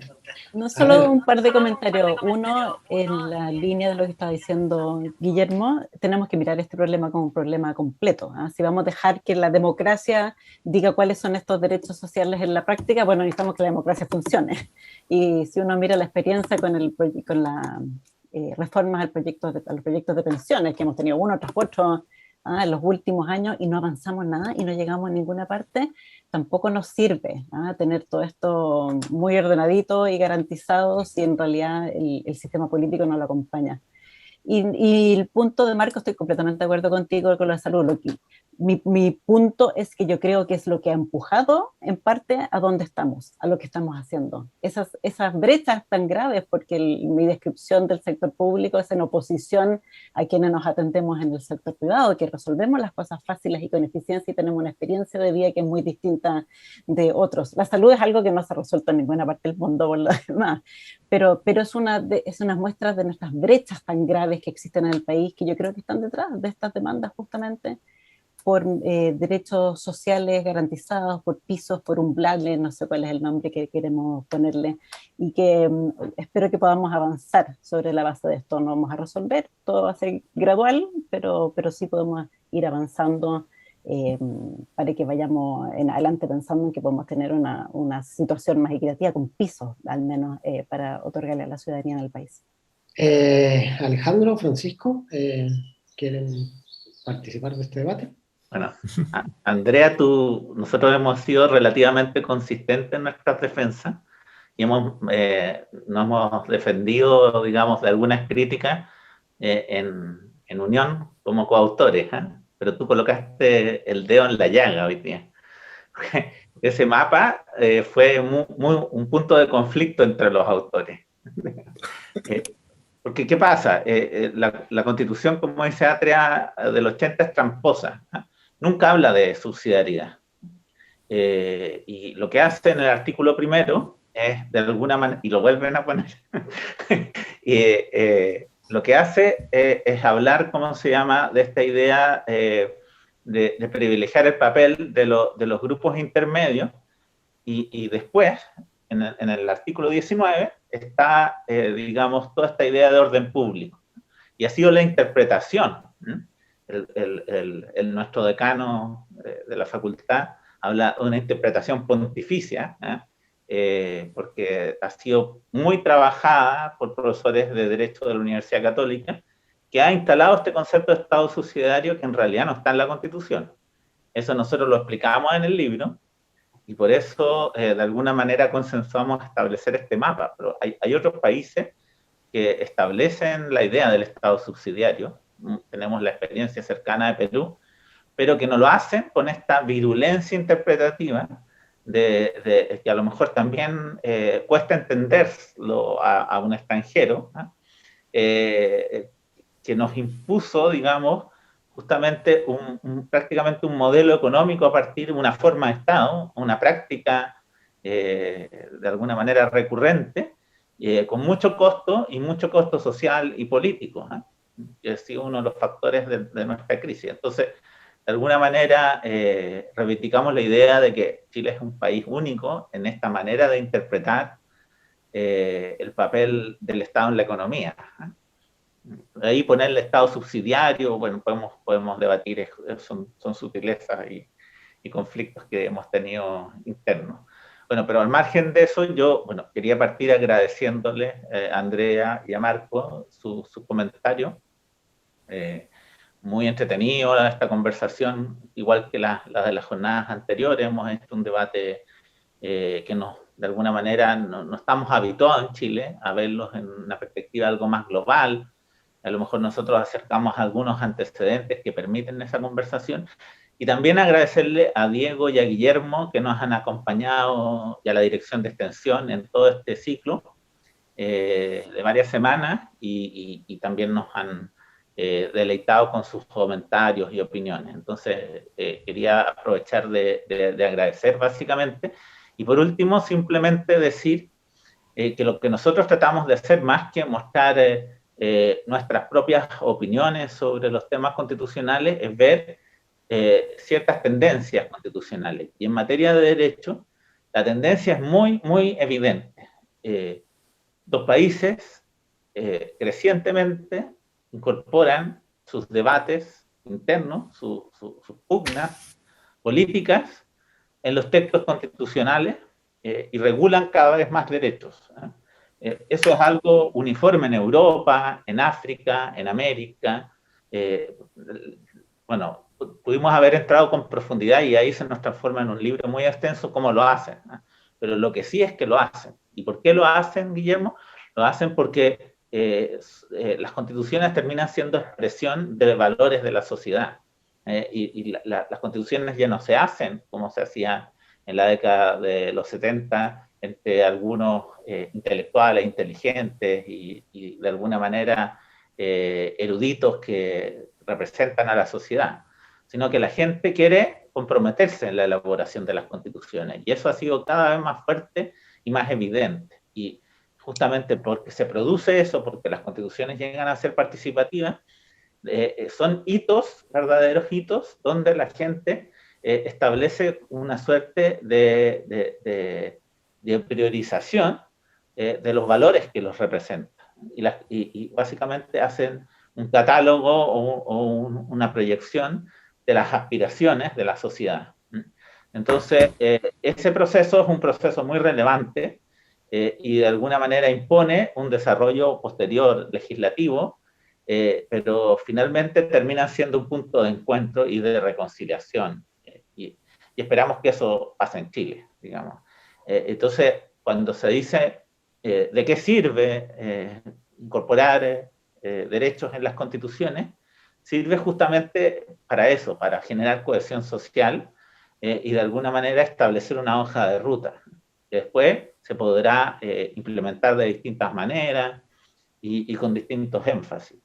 Speaker 3: No solo un par de comentarios. Uno, en la línea de lo que estaba diciendo Guillermo, tenemos que mirar este problema como un problema completo, ¿eh? Si vamos a dejar que la democracia diga cuáles son estos derechos sociales en la práctica, bueno, necesitamos que la democracia funcione. Y si uno mira la experiencia con las reformas a los proyectos de pensiones, que hemos tenido uno tras otro en los últimos años y no avanzamos nada y no llegamos a ninguna parte, tampoco nos sirve tener todo esto muy ordenadito y garantizado si en realidad el sistema político no lo acompaña. Y el punto de Marco, estoy completamente de acuerdo contigo con la salud. Mi punto es que yo creo que es lo que ha empujado en parte a donde estamos, a lo que estamos haciendo. Esas brechas tan graves, porque mi descripción del sector público es en oposición a quienes nos atendemos en el sector privado, que resolvemos las cosas fáciles y con eficiencia y tenemos una experiencia de vida que es muy distinta de otros. La salud es algo que no se ha resuelto en ninguna parte del mundo por lo demás, pero es unas muestras de nuestras brechas tan graves que existen en el país, que yo creo que están detrás de estas demandas justamente por derechos sociales garantizados, por pisos, por un umbrales, no sé cuál es el nombre que queremos ponerle, y que espero que podamos avanzar sobre la base de esto. No vamos a resolver, todo va a ser gradual, pero sí podemos ir avanzando para que vayamos en adelante pensando en que podemos tener una situación más equitativa con pisos, al menos para otorgarle a la ciudadanía del país.
Speaker 1: Alejandro, Francisco, ¿quieren participar de este debate?
Speaker 5: Bueno, Andrea, nosotros hemos sido relativamente consistentes en nuestras defensas y nos hemos defendido, digamos, de algunas críticas en unión como coautores, pero tú colocaste el dedo en la llaga hoy día. Ese mapa fue un punto de conflicto entre los autores. Porque, ¿qué pasa? La Constitución, como dice Atria, del 80 es tramposa. Nunca habla de subsidiariedad. Y lo que hace en el artículo primero es, de alguna manera, y lo vuelven a poner, lo que hace es hablar, ¿cómo se llama?, de esta idea de privilegiar el papel de los grupos intermedios, y después, en el artículo 19, está, digamos, toda esta idea de orden público. Y ha sido la interpretación. Nuestro decano de la facultad habla de una interpretación pontificia, porque ha sido muy trabajada por profesores de Derecho de la Universidad Católica, que ha instalado este concepto de Estado subsidiario que en realidad no está en la Constitución. Eso nosotros lo explicamos en el libro, y por eso de alguna manera consensuamos establecer este mapa. Pero hay otros países que establecen la idea del Estado subsidiario. Tenemos la experiencia cercana de Perú, pero que no lo hacen con esta virulencia interpretativa que a lo mejor también cuesta entenderlo a un extranjero, que nos impuso, digamos, justamente prácticamente un modelo económico a partir de una forma de Estado, una práctica de alguna manera recurrente, con mucho costo social y político, que ha sido uno de los factores de nuestra crisis. Entonces, de alguna manera, reivindicamos la idea de que Chile es un país único en esta manera de interpretar el papel del Estado en la economía. Ahí ponerle Estado subsidiario, bueno, podemos debatir, son sutilezas y conflictos que hemos tenido internos. Bueno, pero al margen de eso, yo quería partir agradeciéndole a Andrea y a Marco su comentario. Muy entretenido esta conversación, igual que la de las jornadas anteriores. Hemos hecho un debate que de alguna manera no estamos habituados en Chile a verlos en una perspectiva algo más global. A lo mejor nosotros acercamos algunos antecedentes que permiten esa conversación. Y también agradecerle a Diego y a Guillermo que nos han acompañado, y a la Dirección de Extensión en todo este ciclo de varias semanas, y también nos han deleitado con sus comentarios y opiniones. Entonces, quería aprovechar de agradecer básicamente. Y por último, simplemente decir que lo que nosotros tratamos de hacer, más que mostrar nuestras propias opiniones sobre los temas constitucionales, es ver ciertas tendencias constitucionales. Y en materia de derecho, la tendencia es muy, muy evidente. Los países crecientemente incorporan sus debates internos, sus pugnas políticas en los textos constitucionales y regulan cada vez más derechos. Eso es algo uniforme en Europa, en África, en América. Bueno, pudimos haber entrado con profundidad y ahí se nos transforma en un libro muy extenso cómo lo hacen, pero lo que sí es que lo hacen. ¿Y por qué lo hacen, Guillermo? Lo hacen porque las constituciones terminan siendo expresión de valores de la sociedad, y las constituciones ya no se hacen como se hacía en la década de los 70 entre algunos intelectuales inteligentes y de alguna manera eruditos que representan a la sociedad, sino que la gente quiere comprometerse en la elaboración de las constituciones, y eso ha sido cada vez más fuerte y más evidente. Y justamente porque se produce eso, porque las constituciones llegan a ser participativas, son hitos, verdaderos hitos, donde la gente establece una suerte de priorización de los valores que los representan. Y básicamente hacen un catálogo o una proyección de las aspiraciones de la sociedad. Entonces, ese proceso es un proceso muy relevante y de alguna manera impone un desarrollo posterior legislativo, pero finalmente termina siendo un punto de encuentro y de reconciliación. Y esperamos que eso pase en Chile, digamos. Entonces, cuando se dice de qué sirve incorporar derechos en las constituciones, sirve justamente para eso, para generar cohesión social y de alguna manera establecer una hoja de ruta, que después se podrá implementar de distintas maneras y con distintos énfasis.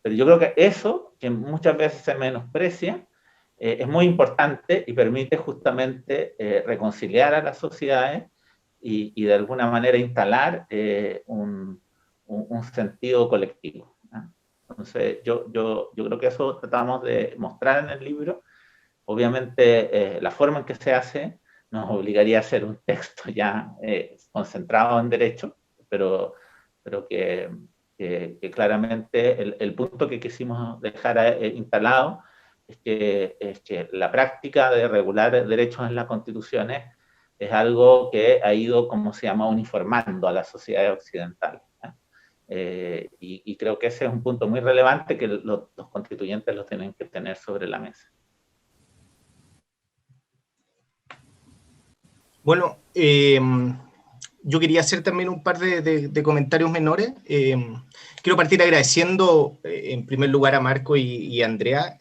Speaker 5: Pero yo creo que eso, que muchas veces se menosprecia, es muy importante y permite justamente reconciliar a las sociedades y de alguna manera instalar un sentido colectivo. Entonces, yo creo que eso tratamos de mostrar en el libro. Obviamente, la forma en que se hace nos obligaría a hacer un texto ya concentrado en derecho, pero que claramente el punto que quisimos dejar instalado es que la práctica de regular derechos en las constituciones es algo que ha ido, como se llama, uniformando a la sociedad occidental. Y creo que ese es un punto muy relevante que los constituyentes lo tienen que tener sobre la mesa.
Speaker 6: Bueno, yo quería hacer también un par de comentarios menores. Quiero partir agradeciendo en primer lugar a Marco y a Andrea.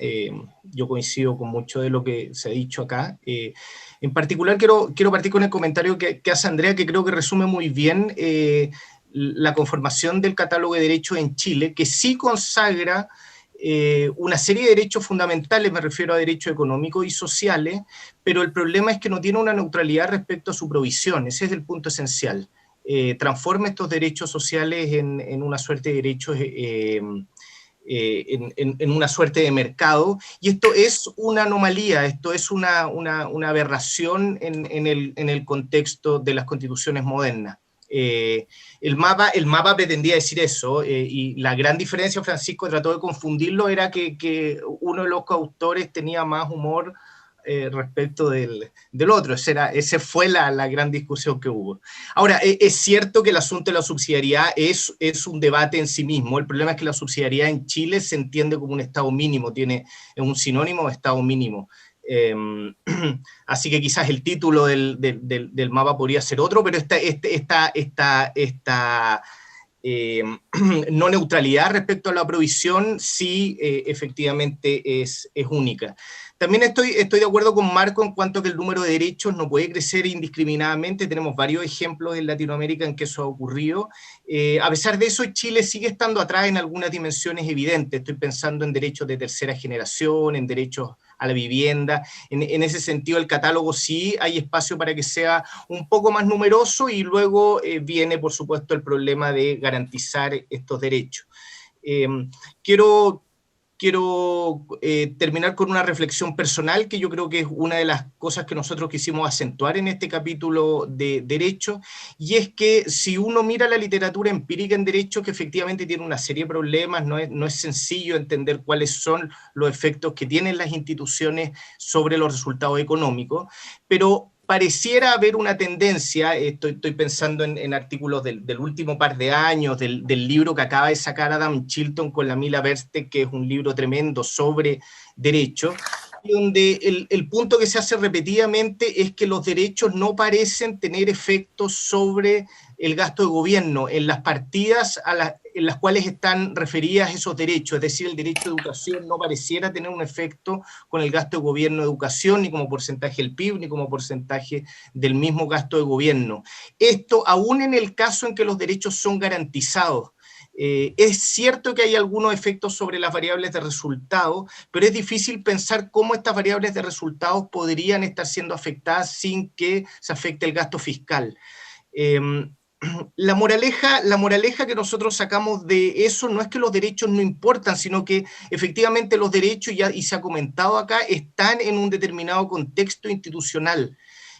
Speaker 6: Yo coincido con mucho de lo que se ha dicho acá. En particular quiero partir con el comentario que hace Andrea, que creo que resume muy bien la conformación del catálogo de derechos en Chile, que sí consagra una serie de derechos fundamentales, me refiero a derechos económicos y sociales, pero el problema es que no tiene una neutralidad respecto a su provisión. Ese es el punto esencial. Transforma estos derechos sociales en una suerte de derechos, en una suerte de mercado, y esto es una anomalía, esto es una aberración en el contexto de las constituciones modernas. El mapa pretendía decir eso, y la gran diferencia, Francisco trató de confundirlo, era que uno de los coautores tenía más humor respecto del otro. Esa fue la gran discusión que hubo. Ahora, es cierto que el asunto de la subsidiariedad es un debate en sí mismo. El problema es que la subsidiariedad en Chile se entiende como un estado mínimo, es un sinónimo de estado mínimo. Así que quizás el título del mapa podría ser otro, pero esta no neutralidad respecto a la provisión sí efectivamente es única. También estoy de acuerdo con Marco en cuanto a que el número de derechos no puede crecer indiscriminadamente. Tenemos varios ejemplos en Latinoamérica en que eso ha ocurrido. A pesar de eso, Chile sigue estando atrás en algunas dimensiones evidentes. Estoy pensando en derechos de tercera generación, en derechos a la vivienda. En ese sentido, el catálogo sí hay espacio para que sea un poco más numeroso, y luego viene, por supuesto, el problema de garantizar estos derechos. Quiero terminar con una reflexión personal, que yo creo que es una de las cosas que nosotros quisimos acentuar en este capítulo de Derecho, y es que si uno mira la literatura empírica en Derecho, que efectivamente tiene una serie de problemas, no es sencillo entender cuáles son los efectos que tienen las instituciones sobre los resultados económicos, pero pareciera haber una tendencia, estoy pensando en artículos del último par de años, del libro que acaba de sacar Adam Chilton con la Mila Verste, que es un libro tremendo sobre derecho, donde el punto que se hace repetidamente es que los derechos no parecen tener efectos sobre el gasto de gobierno en las partidas en las cuales están referidas esos derechos. Es decir, el derecho de educación no pareciera tener un efecto con el gasto de gobierno de educación, ni como porcentaje del PIB, ni como porcentaje del mismo gasto de gobierno. Esto aún en el caso en que los derechos son garantizados. Es cierto que hay algunos efectos sobre las variables de resultado, pero es difícil pensar cómo estas variables de resultados podrían estar siendo afectadas sin que se afecte el gasto fiscal. la moraleja que nosotros sacamos de eso no es que los derechos no importan, sino que efectivamente los derechos, y se ha comentado acá, están en un determinado contexto institucional.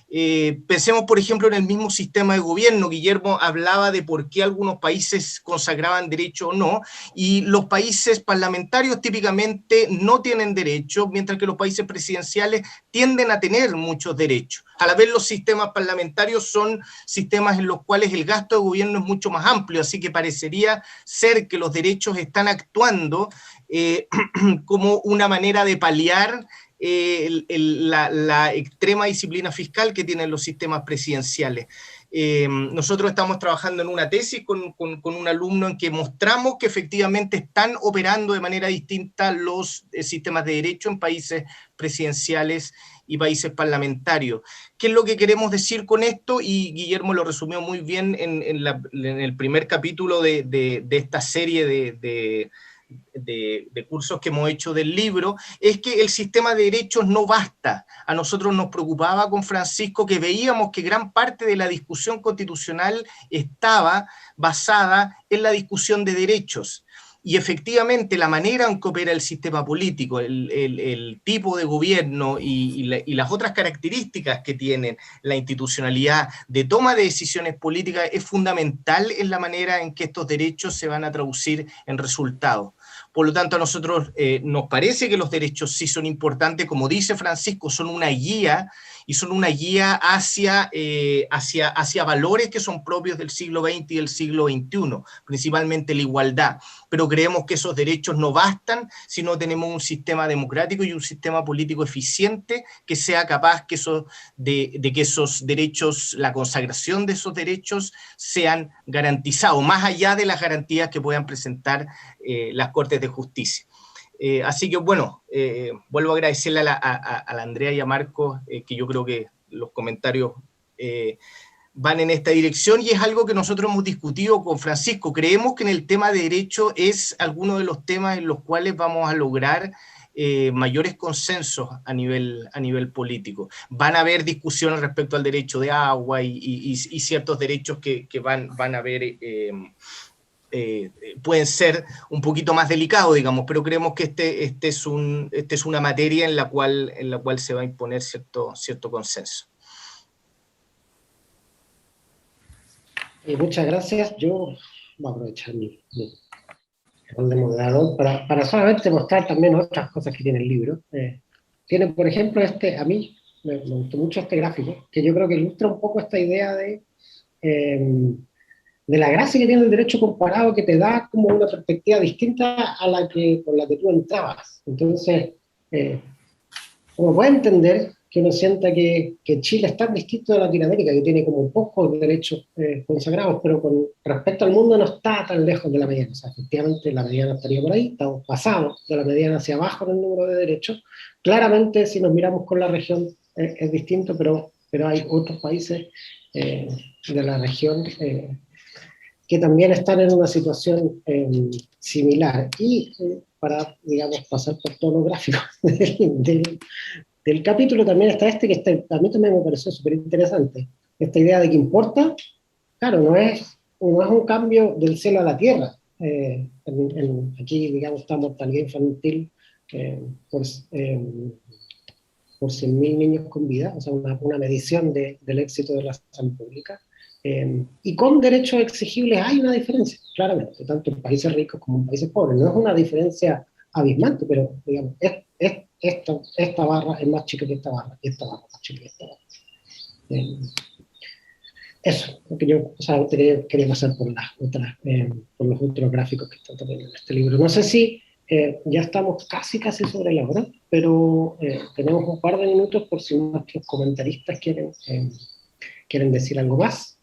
Speaker 6: Pensemos, por ejemplo, en el mismo sistema de gobierno. Guillermo hablaba de por qué algunos países consagraban derecho o no, y los países parlamentarios típicamente no tienen derecho, mientras que los países presidenciales tienden a tener muchos derechos. A la vez, los sistemas parlamentarios son sistemas en los cuales el gasto de gobierno es mucho más amplio, así que parecería ser que los derechos están actuando como una manera de paliar la extrema disciplina fiscal que tienen los sistemas presidenciales. Nosotros estamos trabajando en una tesis con un alumno en que mostramos que efectivamente están operando de manera distinta los sistemas de derecho en países presidenciales y países parlamentarios. ¿Qué es lo que queremos decir con esto? Y Guillermo lo resumió muy bien en el primer capítulo de esta serie de cursos que hemos hecho del libro, es que el sistema de derechos no basta. A nosotros nos preocupaba con Francisco que veíamos que gran parte de la discusión constitucional estaba basada en la discusión de derechos. Y efectivamente la manera en que opera el sistema político, el tipo de gobierno y las otras características que tienen la institucionalidad de toma de decisiones políticas es fundamental en la manera en que estos derechos se van a traducir en resultados. Por lo tanto, a nosotros nos parece que los derechos sí son importantes, como dice Francisco, son una guía, y son una guía hacia valores que son propios del siglo XX y del siglo XXI, principalmente la igualdad. Pero creemos que esos derechos no bastan si no tenemos un sistema democrático y un sistema político eficiente que sea capaz de que esos derechos, la consagración de esos derechos sean garantizados, más allá de las garantías que puedan presentar las Cortes de Justicia. Así que bueno, vuelvo a agradecerle a la Andrea y a Marcos, que yo creo que los comentarios van en esta dirección, y es algo que nosotros hemos discutido con Francisco. Creemos que en el tema de derecho es alguno de los temas en los cuales vamos a lograr mayores consensos a nivel político. Van a haber discusiones respecto al derecho de agua y ciertos derechos que van a haber... pueden ser un poquito más delicados, digamos, pero creemos que este es una materia en la cual se va a imponer cierto consenso.
Speaker 1: Muchas gracias. Yo voy a aprovechar mi rol de moderador para solamente mostrar también otras cosas que tiene el libro. Tiene, por ejemplo, a mí me gustó mucho este gráfico, que yo creo que ilustra un poco esta idea de la gracia que tiene el derecho comparado, que te da como una perspectiva distinta a con la que tú entrabas. Entonces, uno puede entender que uno sienta que Chile es tan distinto de Latinoamérica, que tiene como pocos derechos consagrados, pero con respecto al mundo no está tan lejos de la mediana. O sea, efectivamente la mediana estaría por ahí, estamos pasados de la mediana hacia abajo en el número de derechos. Claramente, si nos miramos con la región, es distinto, pero hay otros países de la región que también están en una situación similar. Y para, digamos, pasar por todos los gráficos del capítulo, también está que a mí también me pareció súper interesante. Esta idea de que importa, claro, no es un cambio del cielo a la tierra. Aquí, digamos, está mortalidad infantil por 100.000 niños con vida, o sea, una medición del éxito de la salud pública. Y con derechos exigibles hay una diferencia, claramente, tanto en países ricos como en países pobres. No es una diferencia abismante, pero digamos, esta barra es más chica que esta barra, y esta barra es más chica que esta barra. Eso, porque yo quería pasar por los otros gráficos que están también en este libro. No sé si ya estamos casi sobre la hora, pero tenemos un par de minutos por si nuestros comentaristas quieren decir algo más.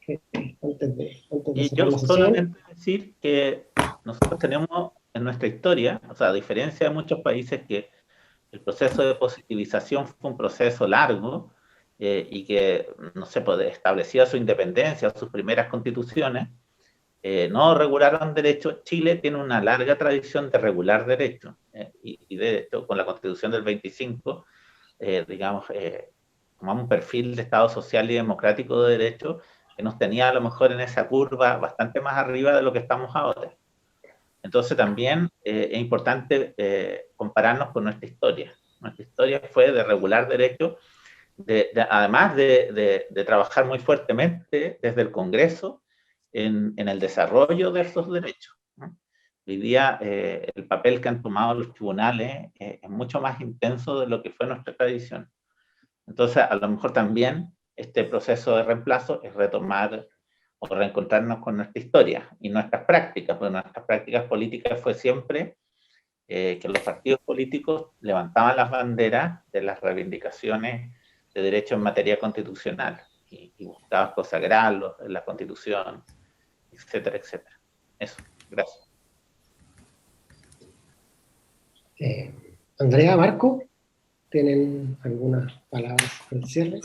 Speaker 5: Y yo solamente decir que nosotros tenemos en nuestra historia, o sea, a diferencia de muchos países, que el proceso de positivización fue un proceso largo y que, no sé, pues, establecía su independencia, sus primeras constituciones, no regularon derechos. Chile tiene una larga tradición de regular derechos, y de hecho, con la Constitución del 25, digamos, tomamos un perfil de Estado social y democrático de derecho que nos tenía a lo mejor en esa curva bastante más arriba de lo que estamos ahora. Entonces también es importante compararnos con nuestra historia. Nuestra historia fue de regular derechos, además de trabajar muy fuertemente desde el Congreso en el desarrollo de esos derechos, ¿no? Hoy día el papel que han tomado los tribunales es mucho más intenso de lo que fue nuestra tradición. Entonces, a lo mejor también este proceso de reemplazo es retomar o reencontrarnos con nuestra historia y nuestras prácticas, porque nuestras prácticas políticas fue siempre que los partidos políticos levantaban las banderas de las reivindicaciones de derechos en materia constitucional y buscaban consagrarlos en la Constitución, etcétera, etcétera. Eso, gracias.
Speaker 1: Andrea, Marco, ¿tienen algunas palabras al cierre?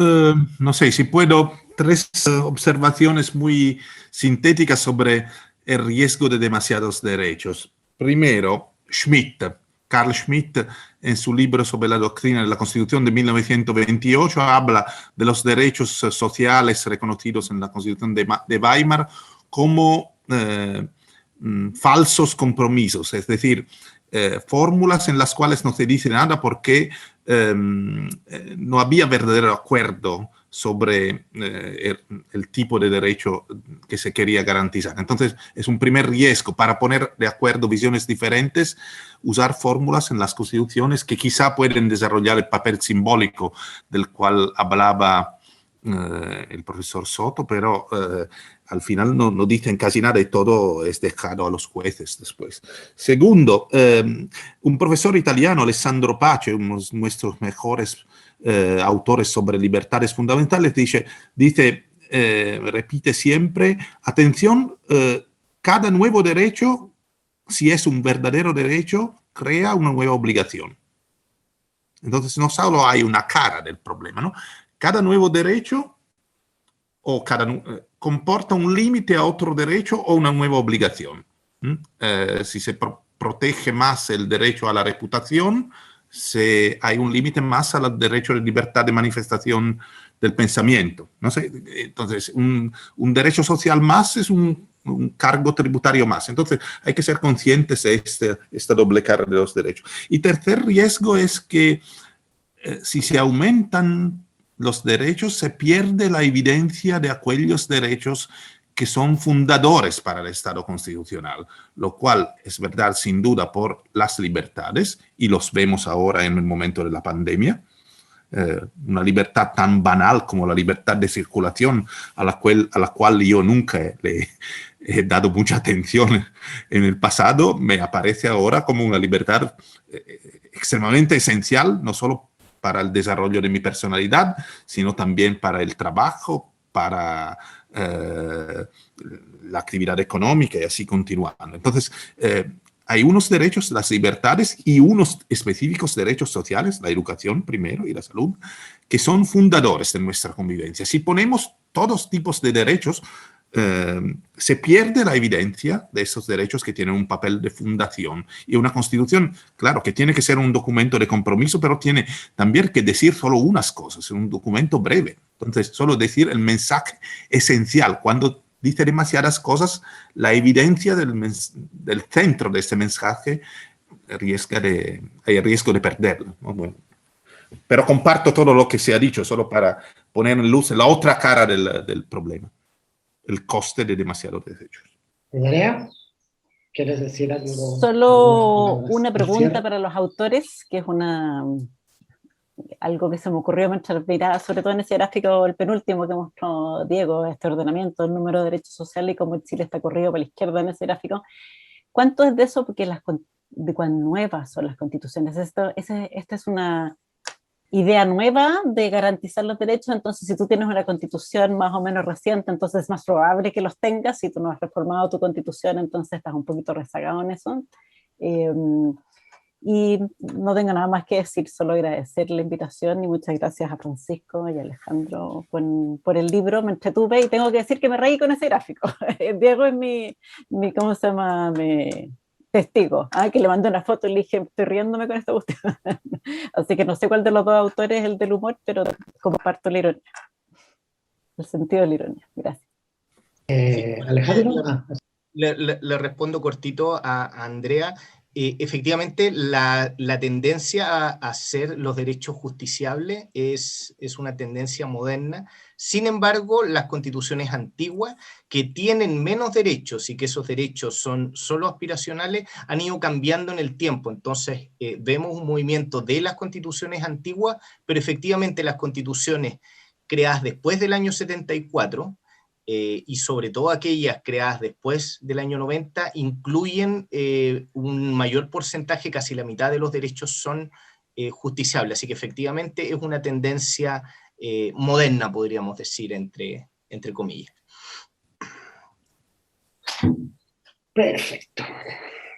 Speaker 2: No sé, si puedo, 3 observaciones muy sintéticas sobre el riesgo de demasiados derechos. Primero, Carl Schmitt, en su libro sobre la doctrina de la Constitución de 1928, habla de los derechos sociales reconocidos en la Constitución de Weimar como falsos compromisos, es decir, fórmulas en las cuales no se dice nada porque no había verdadero acuerdo sobre el tipo de derecho que se quería garantizar. Entonces, es un primer riesgo para poner de acuerdo visiones diferentes, usar fórmulas en las constituciones que quizá pueden desarrollar el papel simbólico del cual hablaba el profesor Soto, pero al final no dicen casi nada y todo es dejado a los jueces después. Segundo, un profesor italiano, Alessandro Pace, uno de nuestros mejores autores sobre libertades fundamentales, repite siempre, atención, cada nuevo derecho, si es un verdadero derecho, crea una nueva obligación. Entonces no solo hay una cara del problema, ¿no? Cada nuevo derecho comporta un límite a otro derecho o una nueva obligación. Si se protege más el derecho a la reputación, hay un límite más al derecho de libertad de manifestación del pensamiento. No sé, entonces, un derecho social más es un cargo tributario más. Entonces, hay que ser conscientes de esta doble cara de los derechos. Y tercer riesgo es que si se aumentan los derechos, se pierde la evidencia de aquellos derechos que son fundadores para el Estado constitucional, lo cual es verdad sin duda por las libertades, y los vemos ahora en el momento de la pandemia. Una libertad tan banal como la libertad de circulación, a la cual yo nunca le he dado mucha atención en el pasado, me aparece ahora como una libertad extremadamente esencial, no solo para el desarrollo de mi personalidad, sino también para el trabajo, para la actividad económica y así continuando. Entonces, hay unos derechos, las libertades y unos específicos derechos sociales, la educación primero y la salud, que son fundadores de nuestra convivencia. Si ponemos todos tipos de derechos, se pierde la evidencia de esos derechos que tienen un papel de fundación. Y una constitución, claro, que tiene que ser un documento de compromiso, pero tiene también que decir solo unas cosas, un documento breve. Entonces, solo decir el mensaje esencial. Cuando dice demasiadas cosas, la evidencia del centro de ese mensaje hay riesgo de perderlo, ¿no? Bueno, pero comparto todo lo que se ha dicho, solo para poner en luz la otra cara del problema. El coste de demasiados derechos.
Speaker 1: Andrea, ¿quieres decir algo?
Speaker 3: Solo una pregunta para los autores, que es algo que se me ocurrió mientras miraba, sobre todo en ese gráfico, el penúltimo que mostró Diego, este ordenamiento, el número de derechos sociales y cómo Chile está corrido para la izquierda en ese gráfico. ¿Cuánto es de eso? Porque de cuán nuevas son las constituciones. Esta es una idea nueva de garantizar los derechos, entonces si tú tienes una constitución más o menos reciente, entonces es más probable que los tengas. Si tú no has reformado tu constitución, entonces estás un poquito rezagado en eso. Y no tengo nada más que decir, solo agradecer la invitación y muchas gracias a Francisco y a Alejandro por el libro. Me entretuve y tengo que decir que me reí con ese gráfico. Diego es mi ¿cómo se llama? Mi testigo, que le mandé una foto y le dije, estoy riéndome con esta cuestión. Así que no sé cuál de los dos autores es el del humor, pero comparto la ironía, el sentido de la ironía. Gracias.
Speaker 1: Alejandro.
Speaker 6: Le respondo cortito a Andrea. Efectivamente, la tendencia a hacer los derechos justiciables es una tendencia moderna. Sin embargo, las constituciones antiguas, que tienen menos derechos y que esos derechos son solo aspiracionales, han ido cambiando en el tiempo. Entonces, vemos un movimiento de las constituciones antiguas, pero efectivamente las constituciones creadas después del año 74, y sobre todo aquellas creadas después del año 90, incluyen un mayor porcentaje, casi la mitad de los derechos son justiciables. Así que efectivamente es una tendencia moderna, podríamos decir, entre comillas.
Speaker 1: Perfecto.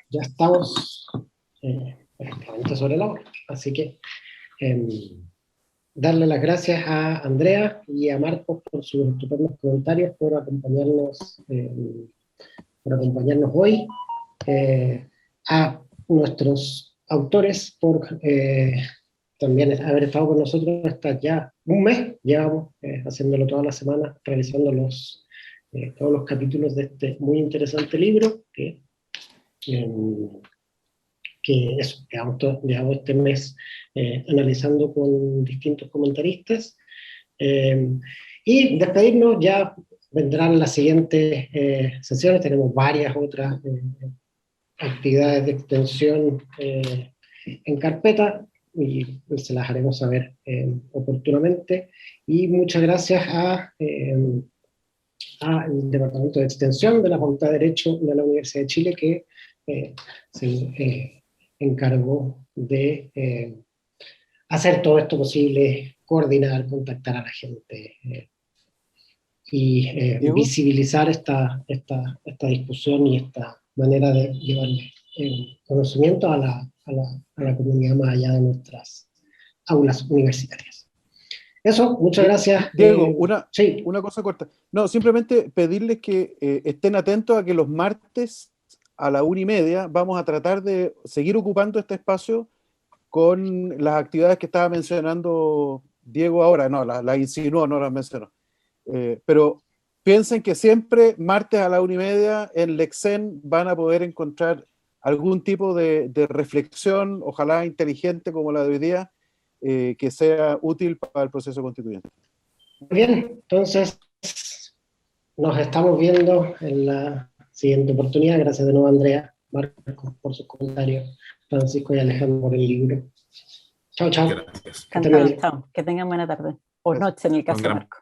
Speaker 1: Ya estamos prácticamente sobre la hora. Así que darle las gracias a Andrea y a Marcos por sus estupendos comentarios, por acompañarnos hoy, a nuestros autores por también haber estado con nosotros hasta ya un mes, llevamos haciéndolo toda la semana, realizando todos los capítulos de este muy interesante libro, que llevamos este mes analizando con distintos comentaristas. Y despedirnos, ya vendrán las siguientes sesiones, tenemos varias otras actividades de extensión en carpeta, y se las haremos saber oportunamente. Y muchas gracias al Departamento de Extensión de la Facultad de Derecho de la Universidad de Chile, que se encargó de hacer todo esto posible, coordinar, contactar a la gente y visibilizar esta discusión y esta manera de llevarle conocimiento a la comunidad más allá de nuestras aulas universitarias. Eso, muchas gracias.
Speaker 4: Diego,
Speaker 1: sí.
Speaker 4: Una cosa corta. No, simplemente pedirles que estén atentos a que los martes a la 1:30 vamos a tratar de seguir ocupando este espacio con las actividades que estaba mencionando Diego ahora. No, las insinuó, no las mencionó. Pero piensen que siempre martes a la 1:30 en Lexen van a poder encontrar algún tipo de reflexión, ojalá inteligente como la de hoy día, que sea útil para el proceso constituyente.
Speaker 1: Muy bien, entonces nos estamos viendo en la siguiente oportunidad. Gracias de nuevo, Andrea, Marcos por sus comentarios, Francisco y Alejandro por el libro. Chao, chao.
Speaker 2: Gracias.
Speaker 3: Chao. Que tengan buena tarde. O noche en el caso de Marco.